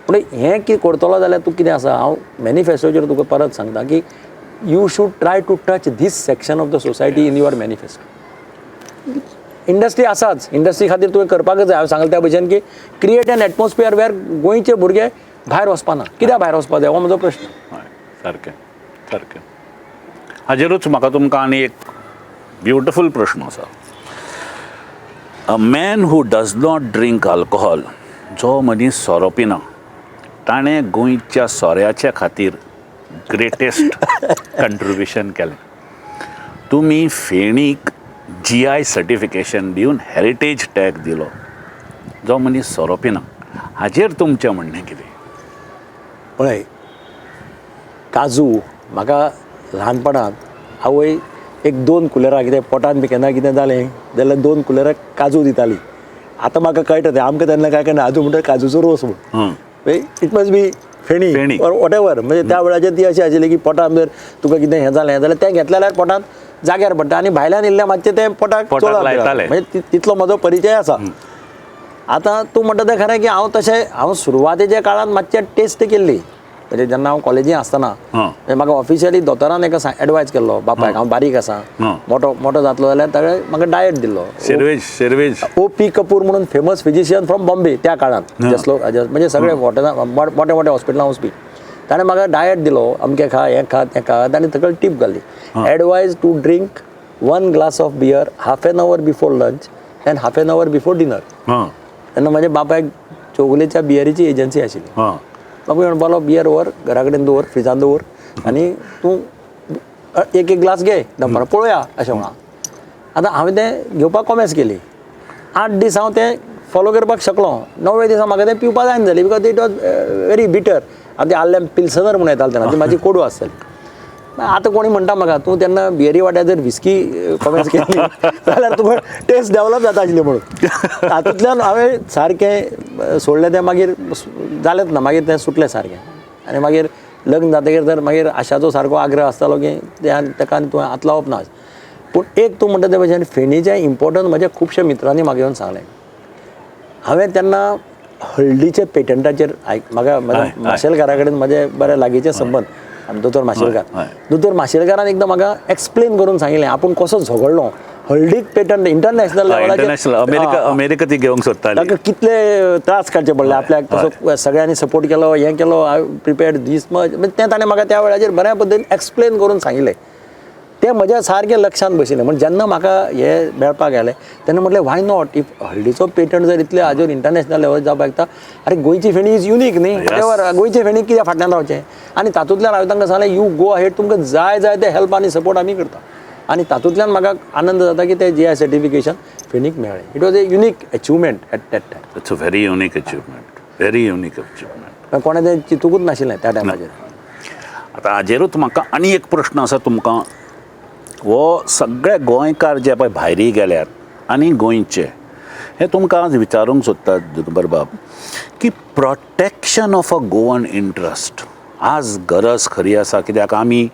पूण हें कितें करतलो जाल्यार तूं कितें आसा, हांव मॅनिफेस्टोचेर तुका परत सांगता की you should try to touch this section of the society in your manifesto. Industry आसाच, इंडस्ट्री खातीर तुवें करपाकच जाय. हांवें सांगलें त्या भशेन की क्रिएट एन एटमॉस्फियर वेर गोंयचे भुरगे भायर वचपाना. कित्याक भायर वचपा जाय हो म्हजो प्रश्न. सारकें सारकें. हाजेरूच म्हाका तुमकां आनी एक ब्युटिफूल प्रश्न आसा. A man who does not drink alcohol, जो मनीस सोरो पिना, ताणें गोंयच्या सोऱ्याच्या खातीर ग्रेटेस्ट कंट्रिब्युशन केलें. तुमी फेणीक GI सर्टिफिकेशन दिवन हेरिटेज टॅग दिलो, जो मनीस सोरो पिना. हाजेर तुमचें म्हणणें कितें? पळय, काजू म्हाका ल्हानपणांत आवय 1-2 कुलेरां कितें पोटान बी केन्ना कितें जालें जाल्यार 2 कुलेरां काजू दिताली. आतां म्हाका कळटा तें आमकां तेन्ना काय कळना. काजू म्हणटा काजूचो रोस म्हूण. इट मस्ट बी फेणी वॉट एवर. म्हणजे त्या वेळाचेर ती अशी आशिल्ली की पोटान जर तुका कितें हें जालें जाल्यार तें घेतलें जाल्यार पोटांत जाग्यार पडटा आनी भायल्यान इल्लें मातशें तें पोटाक लायतालें. म्हणजे तितलो म्हजो परिचय आसा. आतां तूं म्हणटा तें खरें की हांव सुरवातेच्या काळांत मातशें टेस्ट केल्ली. म्हणजे जेन्ना हांव कॉलेजींत आसतना म्हाका ऑफिशियली दोतोरान एका एडवायस केल्लो, बापायक हांव बारीक आसा, मोठो जातलो जाल्यार ताणें म्हाका डायट दिल्लो. सेर्वेज O.P. कपूर म्हणून फेमस फिजिशियन फ्रॉम बॉम्बे त्या काळांत म्हणजे सगळे मोठे हॉस्पिटलां वचपी. ताणें म्हाका डायट दिलो, अमकें खा, हें खा, तें खा. ताणें तकली टीप घाली, advise to drink 1 glass of beer half an hour before lunch and half an hour before dinner. तेन्ना म्हज्या बापायक चौगुलेच्या बियरीची एजन्सी आशिल्ली. बापूय म्हणपालो बियर व्हर, घरा कडेन दवर, फ्रिजान दवर आनी तूं एक ग्लास घे दनपारां पळोवया अशें म्हणा. आतां हांवें तें घेवपाक कॉमेस केली. 8 दीस हांव तें फॉलो करपाक शकलो. 9व्या दिसा म्हाका तें पिवपा जायना जालें बिकॉज इट वॉज व्हेरी बिटर. आनी तें आल्लें पिल्सनर म्हणून येतालें तेन्ना, ती म्हाजी कोडू आसताली. आतां कोणी म्हणटा म्हाका तूं तेन्ना बियरी वाट्यार जर विस्की कॉमेस केली जाल्यार तुका टेस्ट डेवलप जाता आशिल्ली म्हणून. तातूंतल्यान हांवें सारकें सोडलें. तें मागीर जालेंच ना, मागीर तें सुटलें सारकें. आनी मागीर लग्न जातकीर तर मागीर आशाचो सारको आग्रह आसतालो की ताका आनी तुवें हात लावप ना. पूण एक तूं म्हणटा ते भशेन फेणीचें इम्पोर्टन्स म्हज्या खुबश्या मित्रांनी म्हाका येवन सांगलें. हांवें तेन्ना हळदीचे पेटंटाचेर म्हाका माशेलकारा कडेन म्हजे बरे लागींचे संबंद. दोतोर माशेलकारान एकदां म्हाका एक्सप्लेन करून सांगिल्लें आपूण कसो झगडलो. हळदीक पेटंट इंटरनॅशनल लेवलाचेर अमेरिका ती घेवंक सोदताली. ताका कितले त्रास काडचे पडले. आपल्याक तसो सगळ्यांनी सपोर्ट केलो, हें केलो, आय प्रिपेर्ड दीस मच. म्हणजे तें ताणें म्हाका त्या वेळाचेर बऱ्या पद्दतीन एक्सप्लेन करून सांगिल्लें. तें म्हज्या सारकें लक्षांत बशिल्लें. म्हणजे जेन्ना म्हाका हें मेळपाक गेलें तेन्ना म्हटलें वाय नॉट, इफ हळदीचो पेटंट जर इतले हाजेर इंटरनॅशनल लेवल जावपाक शकता, अरे गोंयची फेणी इज युनीक न्ही. गोंयचे फेणी कित्याक फाटल्यान रावचें. आनी तातूंतल्यान हांवें तांकां सांगलें यू गो अहेड, तुमकां जाय ते हेल्प आनी सपोर्ट आमी करता. आनी तातूंतल्यान म्हाका आनंद जाता की तें GI सर्टिफिकेशन फेणीक मेळ्ळें. It was a unique achievement at that time. It's a very unique achievement, very unique achievement. कोणें तें चिंतूकूच नाशिल्लें त्या टायमाचेर. आतां हाजेरूच म्हाका आनी एक प्रश्न आसा तुमकां. हो सगळे गोंयकार जे पळय भायरी गेल्यात आनी गोंयचे, हे तुमकां आज विचारूंक सोदता दिगंबर बाब की protection of a Goan interest आज गरज खरी आसा. कित्याक आमी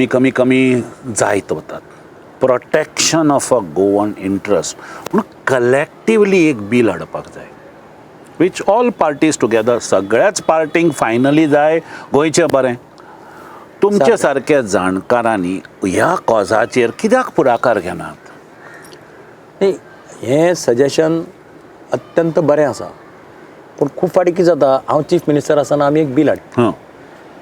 कमी जायत वतात. Protection of a Goan interest म्हणून कलेक्टिवली एक बील हाडपाक जाय वीच ऑल पार्टीज टुगेदर, सगळ्याच पार्टींक फायनली जाय गोंयचें बरें. तुमच्या सारक्या जाणकारांनी ह्या कॉजाचेर कित्याक फुडाकार घेनात? न्ही, हें सजेशन अत्यंत बरें आसा, पूण खूब फाटी कितें जाता, हांव चीफ मिनिस्टर आसतना आमी एक बील हाडटा.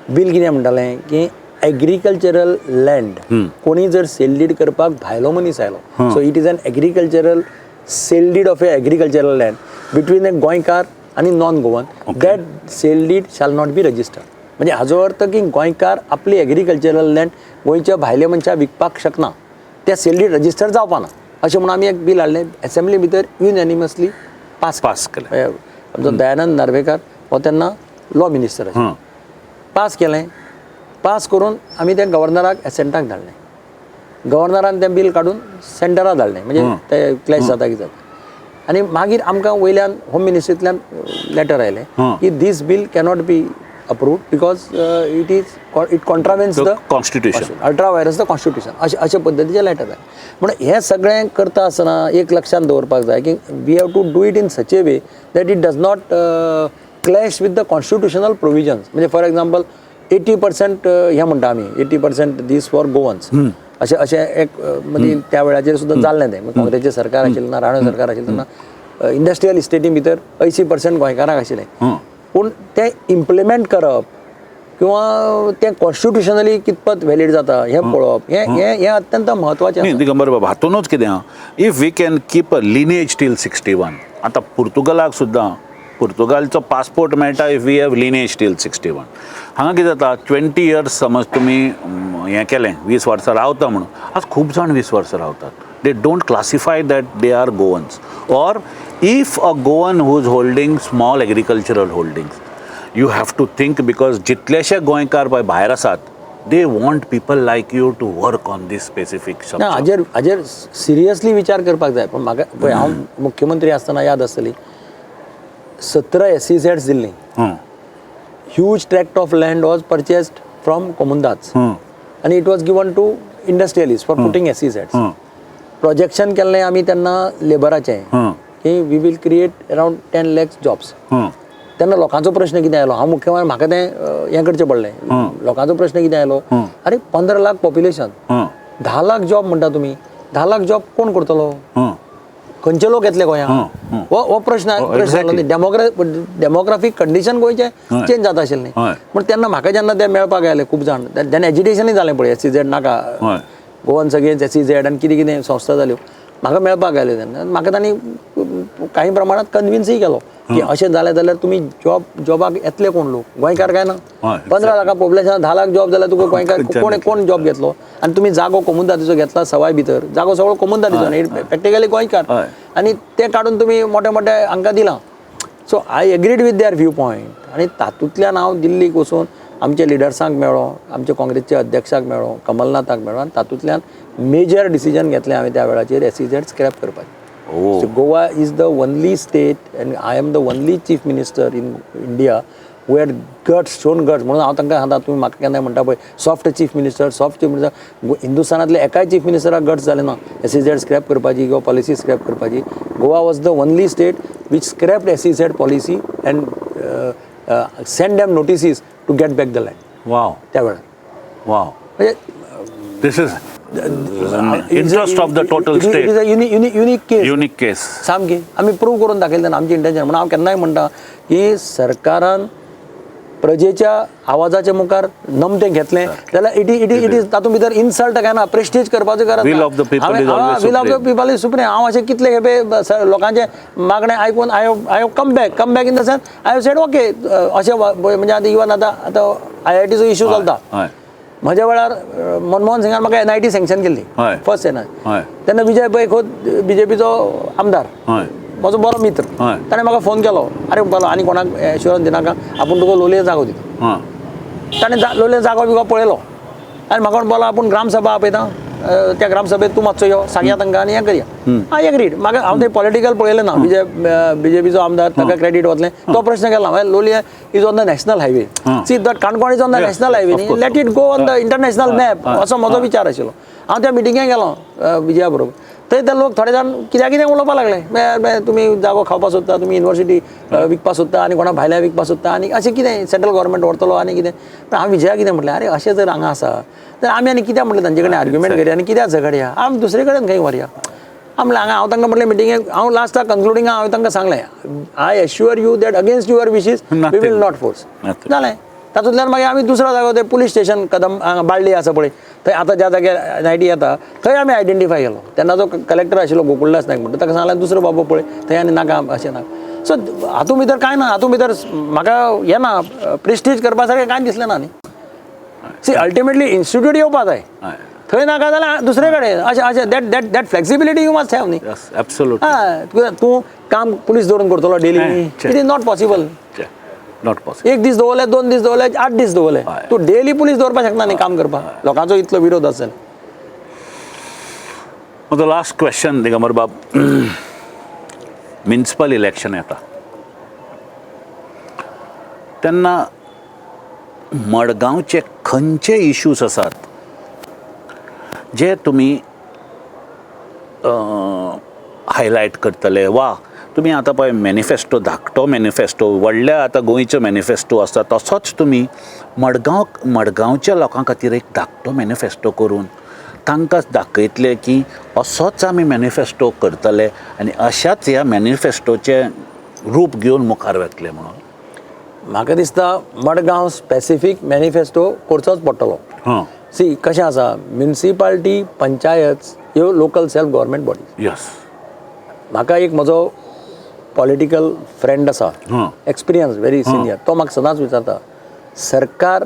बील कितें म्हणटालें की एग्रीकल्चरल लँड कोणी जर सेल डीड करपाक भायलो मनीस आयलो, so it is an agricultural sale deed of a agricultural land between a गोंयकार आनी non Goan, that sale deed shall not be registered. म्हणजे हाजो अर्थ की गोंयकार आपली एग्रीकल्चरल लँड गोंयच्या भायल्या मनशाक विकपाक शकना, त्या सेल डीड रजिस्टर जावपाना अशें म्हणून आमी एक बील हाडलें. असेंब्ली भितर युनॅनिमसली पास केलें. आमचो दयानंद नार्वेकार हो तेन्ना लॉ मिनिस्टर आशिल्लो. पास केलें. पास करून आमी तें गव्हर्नराक एसेंटाक धाडलें. गव्हर्नरान तें बील काडून सेंटराक धाडलें, म्हणजे ते क्लॅश जाता कितें जाता. आनी मागीर आमकां वयल्यान होम मिनिस्ट्रींतल्यान लेटर आयलें की this bill cannot be approved because it contravenes the constitution, ultra vires the constitution, अशे पद्दतीचें लेटर जाय. म्हणून हें सगळें करता आसतना एक लक्षात दवरपाक जाय की we have to do it in such a way that it does not clash with the constitutional provisions. म्हणजे फॉर एक्झाम्पल 80% हें म्हणटा आमी 80% दीस फॉर गोवन्स अशें एक म्हणजे त्या वेळाचेर सुद्दां जाल्लें तें. काँग्रेसचें सरकार आशिल्लें तेन्ना, राणे सरकार आशिल्लें तेन्ना इंडस्ट्रियल इस्टेटी भितर 80% गोंयकाराक आशिल्लें. पूण तें इम्प्लिमेंट करप किंवा तें कॉन्स्टिट्युशनली कितपत व्हॅलीड जाता हें पळोवप हें अत्यंत म्हत्वाचें. न्ही दिगंबर बाबा, हातूनच कितें आहा, if we can keep a lineage till 61. आतां पुर्तुगालाक सुद्दां पुर्तुगालचो पासपोर्ट मेळटा if we have lineage till 61. हांगा कितें जाता, 20 years समज तुमी हें केलें, 20 वर्सां रावता म्हणून, आज खूब जाण 20 वर्सां रावतात. They don't classify that they are Goans. Or if a Goan who is holding small agricultural holdings, you have to think, because जितलेशे गोंयकार पळय भायर आसात, they want people like you to work on this specific subject. हाजेर seriously विचार करपाक जाय. पूण म्हाका पळय, हांव मुख्यमंत्री आसतना याद आसतली 17 SEZs दिल्लीं. Huge tract of land was purchased from कोमुंदाज आनी it was given to industrialist for putting SEZs. Projection केल्लें आमी तेन्ना लेबराचें की we will create around 10 lakhs jobs. तेन्ना लोकांचो प्रश्न कितें आयलो, हांव मुख्यमंत्री म्हाका तें हें करचें पडलें. लोकांचो प्रश्न कितें आयलो, अरे 15 लाख पॉप्युलेशन, 10 लाख जॉब म्हणटा तुमी, 10 लाख जॉब कोण करतलो, खंयचे लोक येतले गोंयांत, हो प्रश्न आयलो न्ही. डेमोग्राफीक कंडिशन गोंयचें चेंज जाता आशिल्लें. पूण तेन्ना म्हाका जेन्ना ते मेळपाक आयले खूब जाण, तेन्ना एजिटेशनूय जालें पळय, SEZ नाका, गोवन सगळेंच SEZ आनी कितें कितें संस्था जाल्यो, म्हाका मेळपाक आयल्यो. तेन्ना म्हाका तांणी काही प्रमाणात कन्विन्सय केलो की अशें जालें जाल्यार तुमी जॉबाक येतले कोण लोक, गोंयकार काय ना. 15 लाखा पॉप्युलेशन, 10 लाख जॉब जाल्यार तुका गोंयकार कोण जॉब घेतलो. आनी तुमी जागो कोमुंदादीचो घेतला सवाय भितर, जागो सगळो कोमुंदादीचो न्ही, प्रॅक्टिकली गोंयकार, आनी ते काडून तुमी मोठे मोठे हांकां दिलां. So I agreed with their view point. आनी तातूंतल्यान हांव दिल्लीक वचून आमच्या लिडर्सांक मेळ्ळो, आमच्या काँग्रेसच्या अध्यक्षाक मेळ्ळो, कमलनाथाक मेळ्ळो, आनी तातूंतल्यान मेजर डिसिजन घेतलें हांवें त्या वेळाचेर SEZ स्क्रॅप करपाचें. So Goa is the only state and I am the only chief minister in India who had shown guts. म्हणून हांव तांकां सांगता, तुमी म्हाका केन्नाय म्हणटा पळय सॉफ्ट चीफ मिनिस्टर, हिंदुस्थानांतले एकाय चीफ मिनिस्टराक गट्स जाले ना SEZ स्क्रॅप करपाची किंवा पॉलिसी स्क्रॅप करपाची. Goa was the only state which scrapped SEZ policy and send them notices to get back the land. वाव, त्या वेळार वाव, म्हणजे this is interest of the total state. Unique case सामकी आमी प्रूव करून दाखयलें आमचें इंटेन्शन. म्हणून हांव केन्नाय म्हणटा की सरकारान प्रजेच्या आवाजाच्या मुखार नमतें घेतलें जाल्यार इट इज तातूंत भितर इन्सल्ट काय ना, प्रेस्टीज करपाचो गरज ना. Will of the people is supreme. हांव अशें कितले खेपे लोकांचे मागणें आयकून I have come back in the sense I have sed okay. अशें म्हणजे आतां इवन आतां IITचो इश्यू चलता. म्हज्या वेळार मनमोहन सिंगान म्हाका NIT सँक्शन केल्ली फर्स्ट तेन्ना विजय पै खोत BJPचो आमदार, म्हजो बरो मित्र, ताणें म्हाका फोन केलो, आरे बाबा आनी कोणाक एश्युरन्स दिनाका, आपूण तुका लोलये जागो दिता. ताणें लोलये जागो बिगो पळयलो आनी म्हाका बोलो आपूण ग्रामसभा आपयता, त्या ग्रामसभेत तूं मातसो यो, सांगया तांकां आनी हें करया. हांव एग्रीड. म्हाका हांव तें पॉलिटिकल पळयलें ना. BJPचो आमदार, ताका क्रेडीट वतलें. तो प्रश्न केला हांवें, Loliem is on the national highway, see that Canacona is on the national highway न्ही, let it go on the international map, असो म्हजो विचार आशिल्लो. हांव त्या मिटिंगेक गेलो विजया बरोबर. थंय ते लोक थोडे जाण कित्याक कितें उलोवपाक लागले तुमी जागो खावपाक सोदता तुमी युनिवर्सिटी विकपाक सोदता आनी कोणा भायल्या विकपाक सोदता आनी अशें कितें सेंट्रल गव्हर्मेंट व्हरतलो आनी कितें पण हांव विजया कितें म्हटलें अरे अशें जर हांगा आसा तर आमी आनी कित्याक म्हटलें तांचे कडेन आर्ग्युमेंट करया आनी कित्याक झगडया आमी दुसरे कडेन खंय व्हरया हांव म्हटलें हांव तांकां म्हटलें मिटिंगेक हांव लास्टाक कन्क्लुडिंग हांव तांकां सांगलें I assure you that against your wishes we will not force जालें तातूंतल्यान मागीर आमी दुसरो जागो ते पुलीस स्टेशन कदम हांगा बाळ्ळी आसा पळय थंय आतां ज्या जाग्यार नायटी येता थंय आमी आयडेंटिफाय केलो तेन्ना जो कलेक्टर आशिल्लो गोकुळदास नायक म्हणटा ताका सांगलें दुसरो बाबा पळय थंय आनी नाका अशें ना सो हातूंत भितर कांय ना हातूंत भितर म्हाका हें ना प्रेस्टीज करपा सारकें कांय दिसलें ना न्ही सी अल्टिमेटली इन्स्टिट्यूट येवपा जाय थंय नाका जाल्यार दुसरे कडेन अशें अशें that that that flexibility you must have न्ही एब्सोल्युटली तूं काम पुलीस दवरून करतलो daily it is not possible not possible एक दीस दवरले 2 दीस दवरले 8 दीस दवरले तूं डेली पुलीस दवरपाक शकना न्ही काम करपाक लोकांचो इतलो विरोध आसता म्हजो लास्ट क्वेश्चन दिगंबर बाब म्युनिसिपल इलेक्शन येता तेन्ना मडगांवचे खंयचे इश्यूज आसात जे तुमी हायलायट करतले वा तुमी आतां पळय मॅनिफेस्टो धाकटो मॅनिफेस्टो व्हडल्या आतां गोंयचो मॅनिफेस्टो आसता तसोच तुमी मडगांवच्या लोकां खातीर एक धाकटो मॅनिफेस्टो करून तांकां दाखयतले की असोच आमी मॅनिफेस्टो करतले आनी अशाच ह्या मॅनिफेस्टोचे रूप घेवन मुखार वतले म्हणून म्हाका दिसता मडगांव स्पेसिफीक मॅनिफेस्टो करचोच पडटलो सी कशें आसा म्युनिसिपालिटी पंचायत ह्यो local self government bodies yes म्हाका एक म्हजो पॉलिटिकल फ्रेंड आसा एक्सपिरियन्स व्हेरी सिनियर तो म्हाका सदांच विचारता सरकार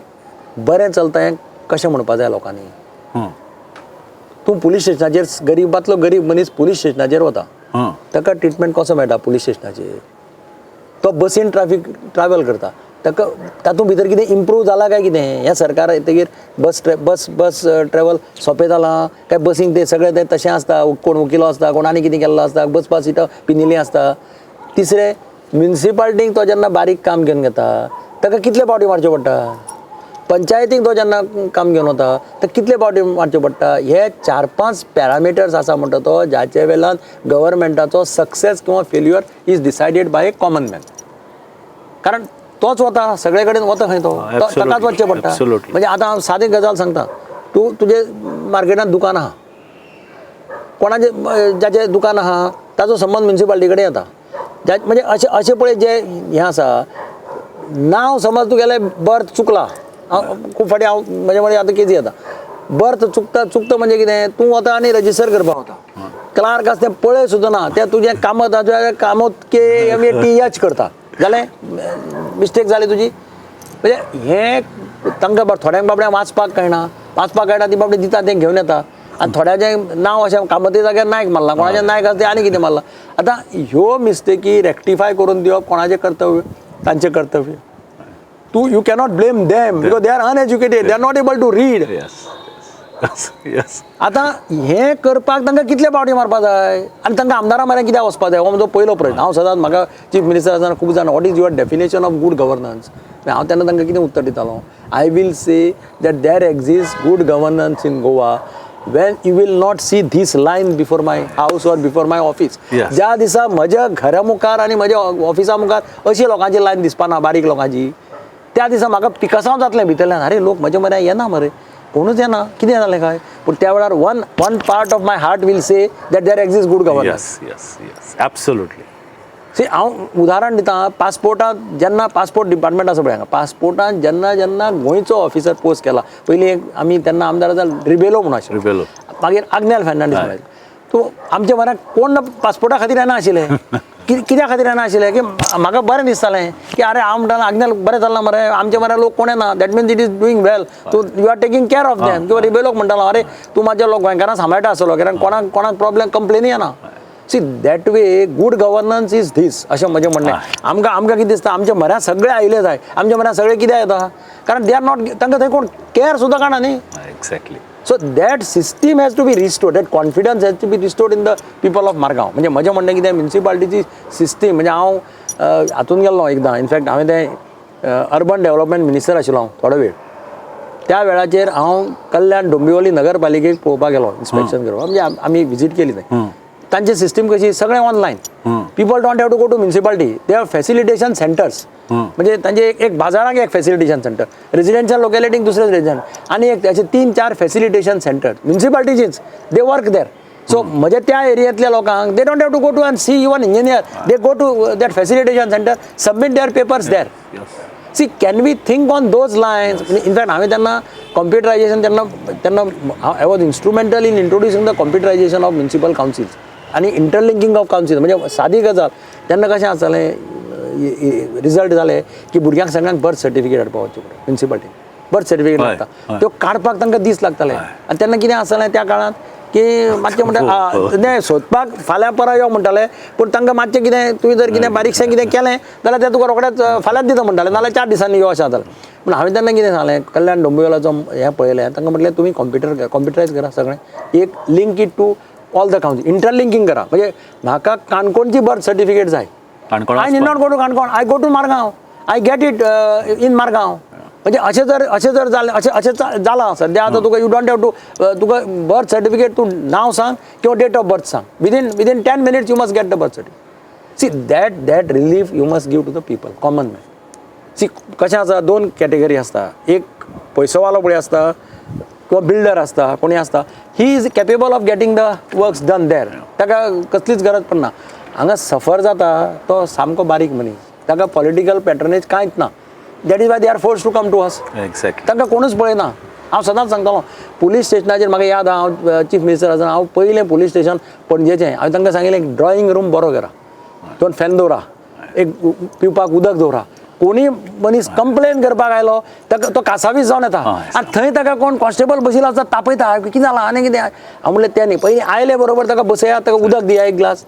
बरें चलता हें कशें म्हणपा जाय लोकांनी तूं पुलीस स्टेशनाचेर गरीबांतलो गरीब मनीस पुलीस स्टेशनाचेर वता ताका ट्रिटमेंट कसो मेळटा पुलीस स्टेशनाचेर तो बसीन ट्रॅव्हल करता ताका तातूंत भितर कितें इम्प्रूव जालां काय कितें ह्या सरकार येतकीर बस ट्रॅव्हल सोंपें जालां काय बसीन ते सगळें तें तशें आसता कोण वकिलो आसता कोण आनी कितें केल्लो आसता बसपा सिटां पिनिल्लीं आसता तिसरें म्युनिसिपालिटीक तो जेन्ना बारीक काम घेवन घेता ताका कितले पावटी मारचे पडटा पंचायतीक तो जेन्ना काम घेवन वता तर कितले पावटी मारचे पडटा हे 4-5 पॅरामिटर्स आसा म्हणटा तो ज्याचे वेळान गव्हर्मेंटाचो सक्सेस किंवा failure is decided by a common man कारण तोच वता सगळे कडेन वता खंय तो ताकाच वचचें पडटा म्हणजे आतां हांव सादी गजाल सांगता तूं तुजे मार्केटांत दुकान आहा कोणाचे ज्याचें दुकान आहा ताचो संबंध म्युनिसिपालिटी कडेन येता म्हणजे अशें पळय जे हें आसा नांव समज तूं गेलें बर्थ चुकला खूब फाटी हांव म्हजे मदीं आतां केसी येता बर्थ चुकता म्हणजे कितें तूं वता आनी रजिस्टर करपाक वता क्लार्क आसा तें पळय सुद्दां ना तें तुजें कामत तुजें कामत KMATH करता जालें मिस्टेक जाली तुजी म्हणजे हें तांकां थोड्यांक बाबड्यांक वाचपाक कळना ती बाबडी दिता तें घेवन येता आनी थोड्याचें नांव अशें कामती जाग्यार नायक मारलां कोणाचें नायक आसा तें आनी कितें मारलां आतां ह्यो मिस्टेकी रेक्टिफाय करून दिवप कोणाचें कर्तव्य तांचें कर्तव्य तूं you cannot blame them because they are uneducated they are not able to read आतां हें करपाक तांकां कितले पावटी मारपा जाय आनी तांकां आमदारां म्हऱ्यान कित्याक वचपा जाय हो म्हजो पयलो प्रश्न हांव सदांच म्हाका चीफ मिनिस्टर आसतना खूब जाण what is your definition of good governance हांव तेन्ना तांकां कितें उत्तर दितालो I will say that there exist good governance in Goa when you will not see this line before my house or before my office ज्या दिसा म्हज्या घरा मुखार आनी म्हज्या ऑफिसा मुखार अशी लोकांची लायन दिसपाना बारीक लोकांची त्या दिसा म्हाका पिकासांव जातलें भितरल्यान अरे लोक म्हज्या म्हऱ्यान येना मरे कोणूच येना कितें जालें काय पूण त्या वेळार one part of my heart will say that there exist good governance absolutely see हांव उदाहरण दिता पासपोर्टांत जेन्ना पासपोर्ट डिपार्टमेंट आसा पळय हांगा पासपोर्टांत जेन्ना गोंयचो ऑफिसर पोस्ट केला पयलीं एक आमी तेन्ना आमदार रिबेलो म्हणून आशिल्लो रिबेलो मागीर आग्नेल फेर्नांडीस म्हणाले तूं आमच्या म्हऱ्यान कोण पासपोर्टा खातीर येना आशिल्ले कित्या खातीर येना आशिल्ले की म्हाका बरें दिसतालें की अरे हांव म्हणटालो आग्नेल बरें चल्लां मरे आमच्या म्हऱ्यान लोक कोण येना that means it is doing well तूं you are taking care of them किंवा रिबेलोक म्हणटालो अरे तूं म्हाज्या लोक गोंयकारांक सांबाळटा आसतलो कित्याक कोणाक प्रॉब्लेम कंप्लेनी येना see that way good governance is this अशें म्हजें म्हणणें आमकां कितें दिसता आमच्या म्हऱ्यान सगळे आयले जाय आमच्या म्हऱ्यान सगळे कित्याक येता कारण दे आर नॉट तांकां थंय कोण केअर सुद्दां काडना न्ही exactly so that system has to be restored that confidence has to be restored in the people of Margao म्हणजे म्हजें म्हणणें कितें म्युनिसिपालिटीची सिस्टीम म्हणजे हांव हातून गेल्लो एकदां इनफॅक्ट हांवें तें अर्बन डेव्हलपमेंट मिनिस्टर आशिल्लो हांव थोडो वेळ त्या वेळाचेर हांव कल्याण डोंबिवली नगरपालिकेक पळोवपाक गेलो इन्स्पेक्शन करपाक, म्हणजे आमी विजीट केली थंय. तांची सिस्टीम कशी, सगळें online. People don't have to go to municipality, they have facilitation centres. म्हणजे तांचे एक बाजाराक एक फॅसिलिटेशन सेंटर, रेजिडेन्शियल लोकेलिटीक दुसरें रेजिडेंट, आनी एक त्याचे 3-4 फॅसिलिटेशन सेंटर म्युनिसिपालिटीचीच, दे वर्क देर. सो म्हज्या त्या एरियांतल्या लोकांक they don't have to go to and see even engineer, they go to that facilitation centre, submit their papers there. See can we think on those lines. In fact हांवें तेन्ना computerisation तेन्ना I was instrumental in introducing the computerisation of municipal councils आनी interlinking of council. म्हणजे सादी गजाल तेन्ना कशें आसतालें, रिजल्ट जाले की भुरग्यांक सगळ्यांक बर्थ सर्टिफिकेट हाडपाक वचचें पडटा म्युनिसिपालिटीन. बर्थ सर्टिफिकेट लागता, त्यो काडपाक तांकां दीस लागताले. आनी तेन्ना कितें आसतालें त्या काळांत की मातशें म्हणटा तें सोदपाक फाल्यां परवा यो म्हणटाले, पूण तांकां मातशें कितें तुवें जर कितें बारीकशें कितें केलें जाल्यार तें तुका रोखडेंच फाल्यांच दिता म्हणटाले, नाल्यार 4 दिसांनी यो अशें जातालें. पूण हांवें तेन्ना कितें सांगलें, कल्याण डोंबिवलाचो हें पळयलें, तांकां म्हटलें तुमी कॉम्प्युटरायज करा सगळें, एक link it to all the council, interlinking करा. म्हणजे म्हाका काणकोणची बर्थ सर्टिफिकेट जाय, I need not go to Canacona, I go to Margao, I get it in Margao. म्हणजे अशें जर जालें, अशें जालां सद्या. आतां तुका यू डोंट हॅव टू, तुका बर्थ सर्टिफिकेट तूं नांव सांग किंवा डेट ऑफ बर्थ सांग, within 10 minutes you must get the birth certificate. See that relief you must give to the people, common man. See कशें आसा, 2 कॅटेगरी आसता, एक पयसोवालो पळय आसता किंवा बिल्डर आसता, कोणी आसता, he is capable of getting the works done देर, ताका कसलीच गरज पडना. हांगा सफर जाता तो सामको बारीक मनीस, ताका पॉलिटिकल पॅटर्नेज कांयच ना. That is why they are force to come to us. Exactly. तांकां कोणूच पळयना. हांव सदांच सांगतालो, पुलीस स्टेशनाचेर म्हाका याद आहा, हांव चीफ मिनिस्टर आसतना हांव पयलें पुलीस स्टेशन पणजेचें, हांवें तांकां सांगिल्लें एक ड्रॉईंग रूम बरो करा, 2 फॅन दवरा, एक पिवपाक उदक दवरा. कोणी मनीस कंप्लेन करपाक आयलो ताका तो कासावीस जावन येता, आनी थंय ताका कोण कॉन्स्टेबल बशिल्लो आसता तापयता, कितें जालां आनी कितें. हांव म्हणलें तें न्ही, पयलीं आयले बरोबर ताका बसयात, ताका उदक दिया एक ग्लास,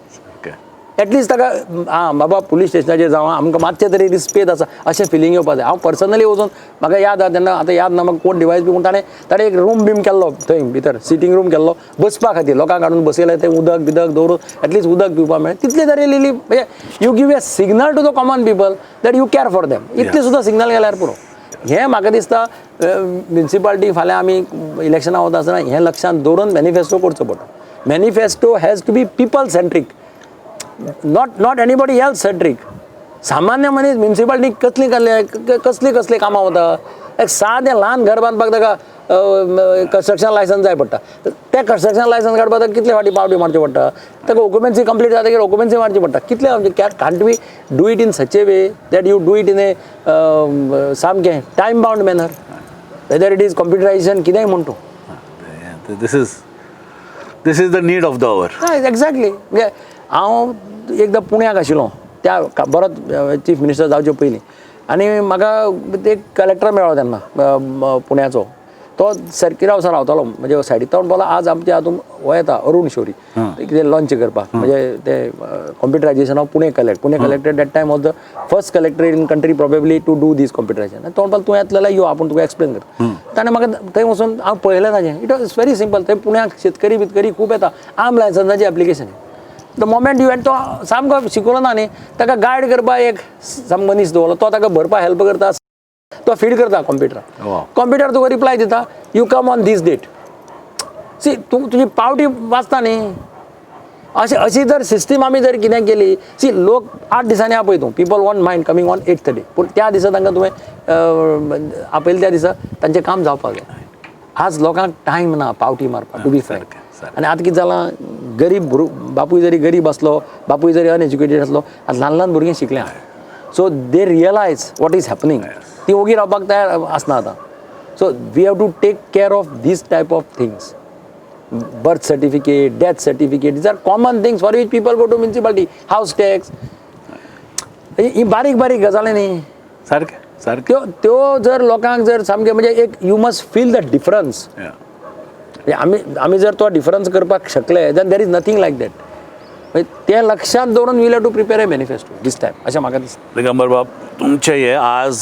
एटलिस्ट ताका बाबा पुलीस स्टेशनाचेर जावं आमकां मातशें तरी रिस्पेद आसा अशें फिलींग येवपाक जाय. हांव पर्सनली वचून म्हाका याद आहा तेन्ना, आतां याद ना म्हाका कोण डिवायस बी, पूण ताणें एक रूम बीम केल्लो थंय भितर, सिटींग रूम केल्लो बसपा खातीर, लोकांक हाडून बसयले, तें उदक बिदक दवरून एटलिस्ट उदक पिवपाक मेळ्ळें. तितलें तरी लिली, म्हणजे you give a signal to the common people that you care for them. इतलें सुद्दां सिग्नल गेल्यार पुरो. हें म्हाका दिसता म्युनिसिपालिटी फाल्यां आमी इलेक्शनाक वता आसतना हें लक्षांत दवरून मॅनिफेस्टो करचो पडटा. Manifesto has to be people centric, not anybody else centric. सामान्य मनीस म्युनिसिपालिटीक कसली कामां वता. एक सादें ल्हान घर बांदपाक ताका कंस्ट्रक्शन लायसन्स जाय पडटा. तें कंस्ट्रक्शन लायसन्स काडपाक ताका कितले फावटी पावटी मारचे पडटा, ताका ऑक्युपन्सी कंप्लीट जातकीर ऑक्युपन्सी मारची पडटा. कितले can't we do it in such a way that you do it in a सामकें time bound manner, whether it is computerisation कितेंय म्हण तूं. This is the need of the hour. Exactly. म्हणजे हांव एकदां पुण्याक आशिल्लो, त्या बरोच चीफ मिनिस्टर जावचे पयलीं, आनी म्हाका एक कलेक्टर मेळ्ळो तेन्ना पुण्याचो. तो सर्किट हावसार रावतालो म्हणजे सायडीक. तो म्हणपाक लागलो आज आमच्या हातूंत हो येता अरुण शौरी कितें लॉन्च करपाक, म्हणजे ते computerisation of Pune collector that time was the first collector in country probably to do this computerisation. तो म्हणपाक तूं येतलो जाल्यार यो, आपूण तुका एक्सप्लेन करता. ताणें म्हाका थंय वचून हांव पळयलें ताचें. It was very simple. थंय पुण्याक शेतकरी बितकरी खूब येता, आम लायसन्साची एप्लिकेशन. द मोमेंट यू तो सामको शिकलो ना न्ही, ताका गायड करपाक एक मनीस दवरलो, तो ताका भरपाक हेल्प करता, तो फीड करता कॉम्प्युटर तुका रिप्लाय दिता, you come on this date. See तुजी पावटी वाचता न्ही. अशी जर सिस्टीम आमी जर कितें केली, सी लोक 8 दिसांनी आपय तूं, people want mind coming on 8th day, पूण त्या दिसा तांकां तुवें आपयलें त्या दिसा तांचें काम जावपाक जाय. आज लोकांक टायम ना पावटी मारपाक, टू बी फ्रँक. आनी आतां कितें जालां, गरीब बापूय जरी गरीब आसलो, बापूय जरी अनएज्युकेटेड आसलो, आतां ल्हान भुरगीं शिकल्या, so they realise what is happening. ती ओगी रावपाक तयार आसना आतां. So we have to take care of this type of things. Birth certificate, death certificate, these are common things for which people go to municipality. House tax, ही बारीक बारीक गजाली न्ही. सारके त्यो जर लोकांक जर सामकें म्हणजे एक you must feel the difference. आमी जर तो डिफरन्स करपाक शकले then there is nothing like that. तें लक्षांत दवरून will have to prepare a manifesto this time अशें म्हाका दिसता. दिगंबर बाब, तुमचे हे आज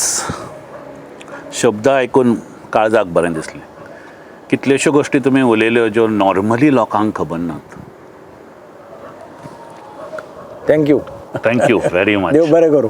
शब्द आयकून काळजाक बरें दिसलें. कितल्योश्यो गोश्टी तुमी उलयल्यो ज्यो नॉर्मली लोकांक खबर नात. Thank you thank you very much. देव बरें करूं.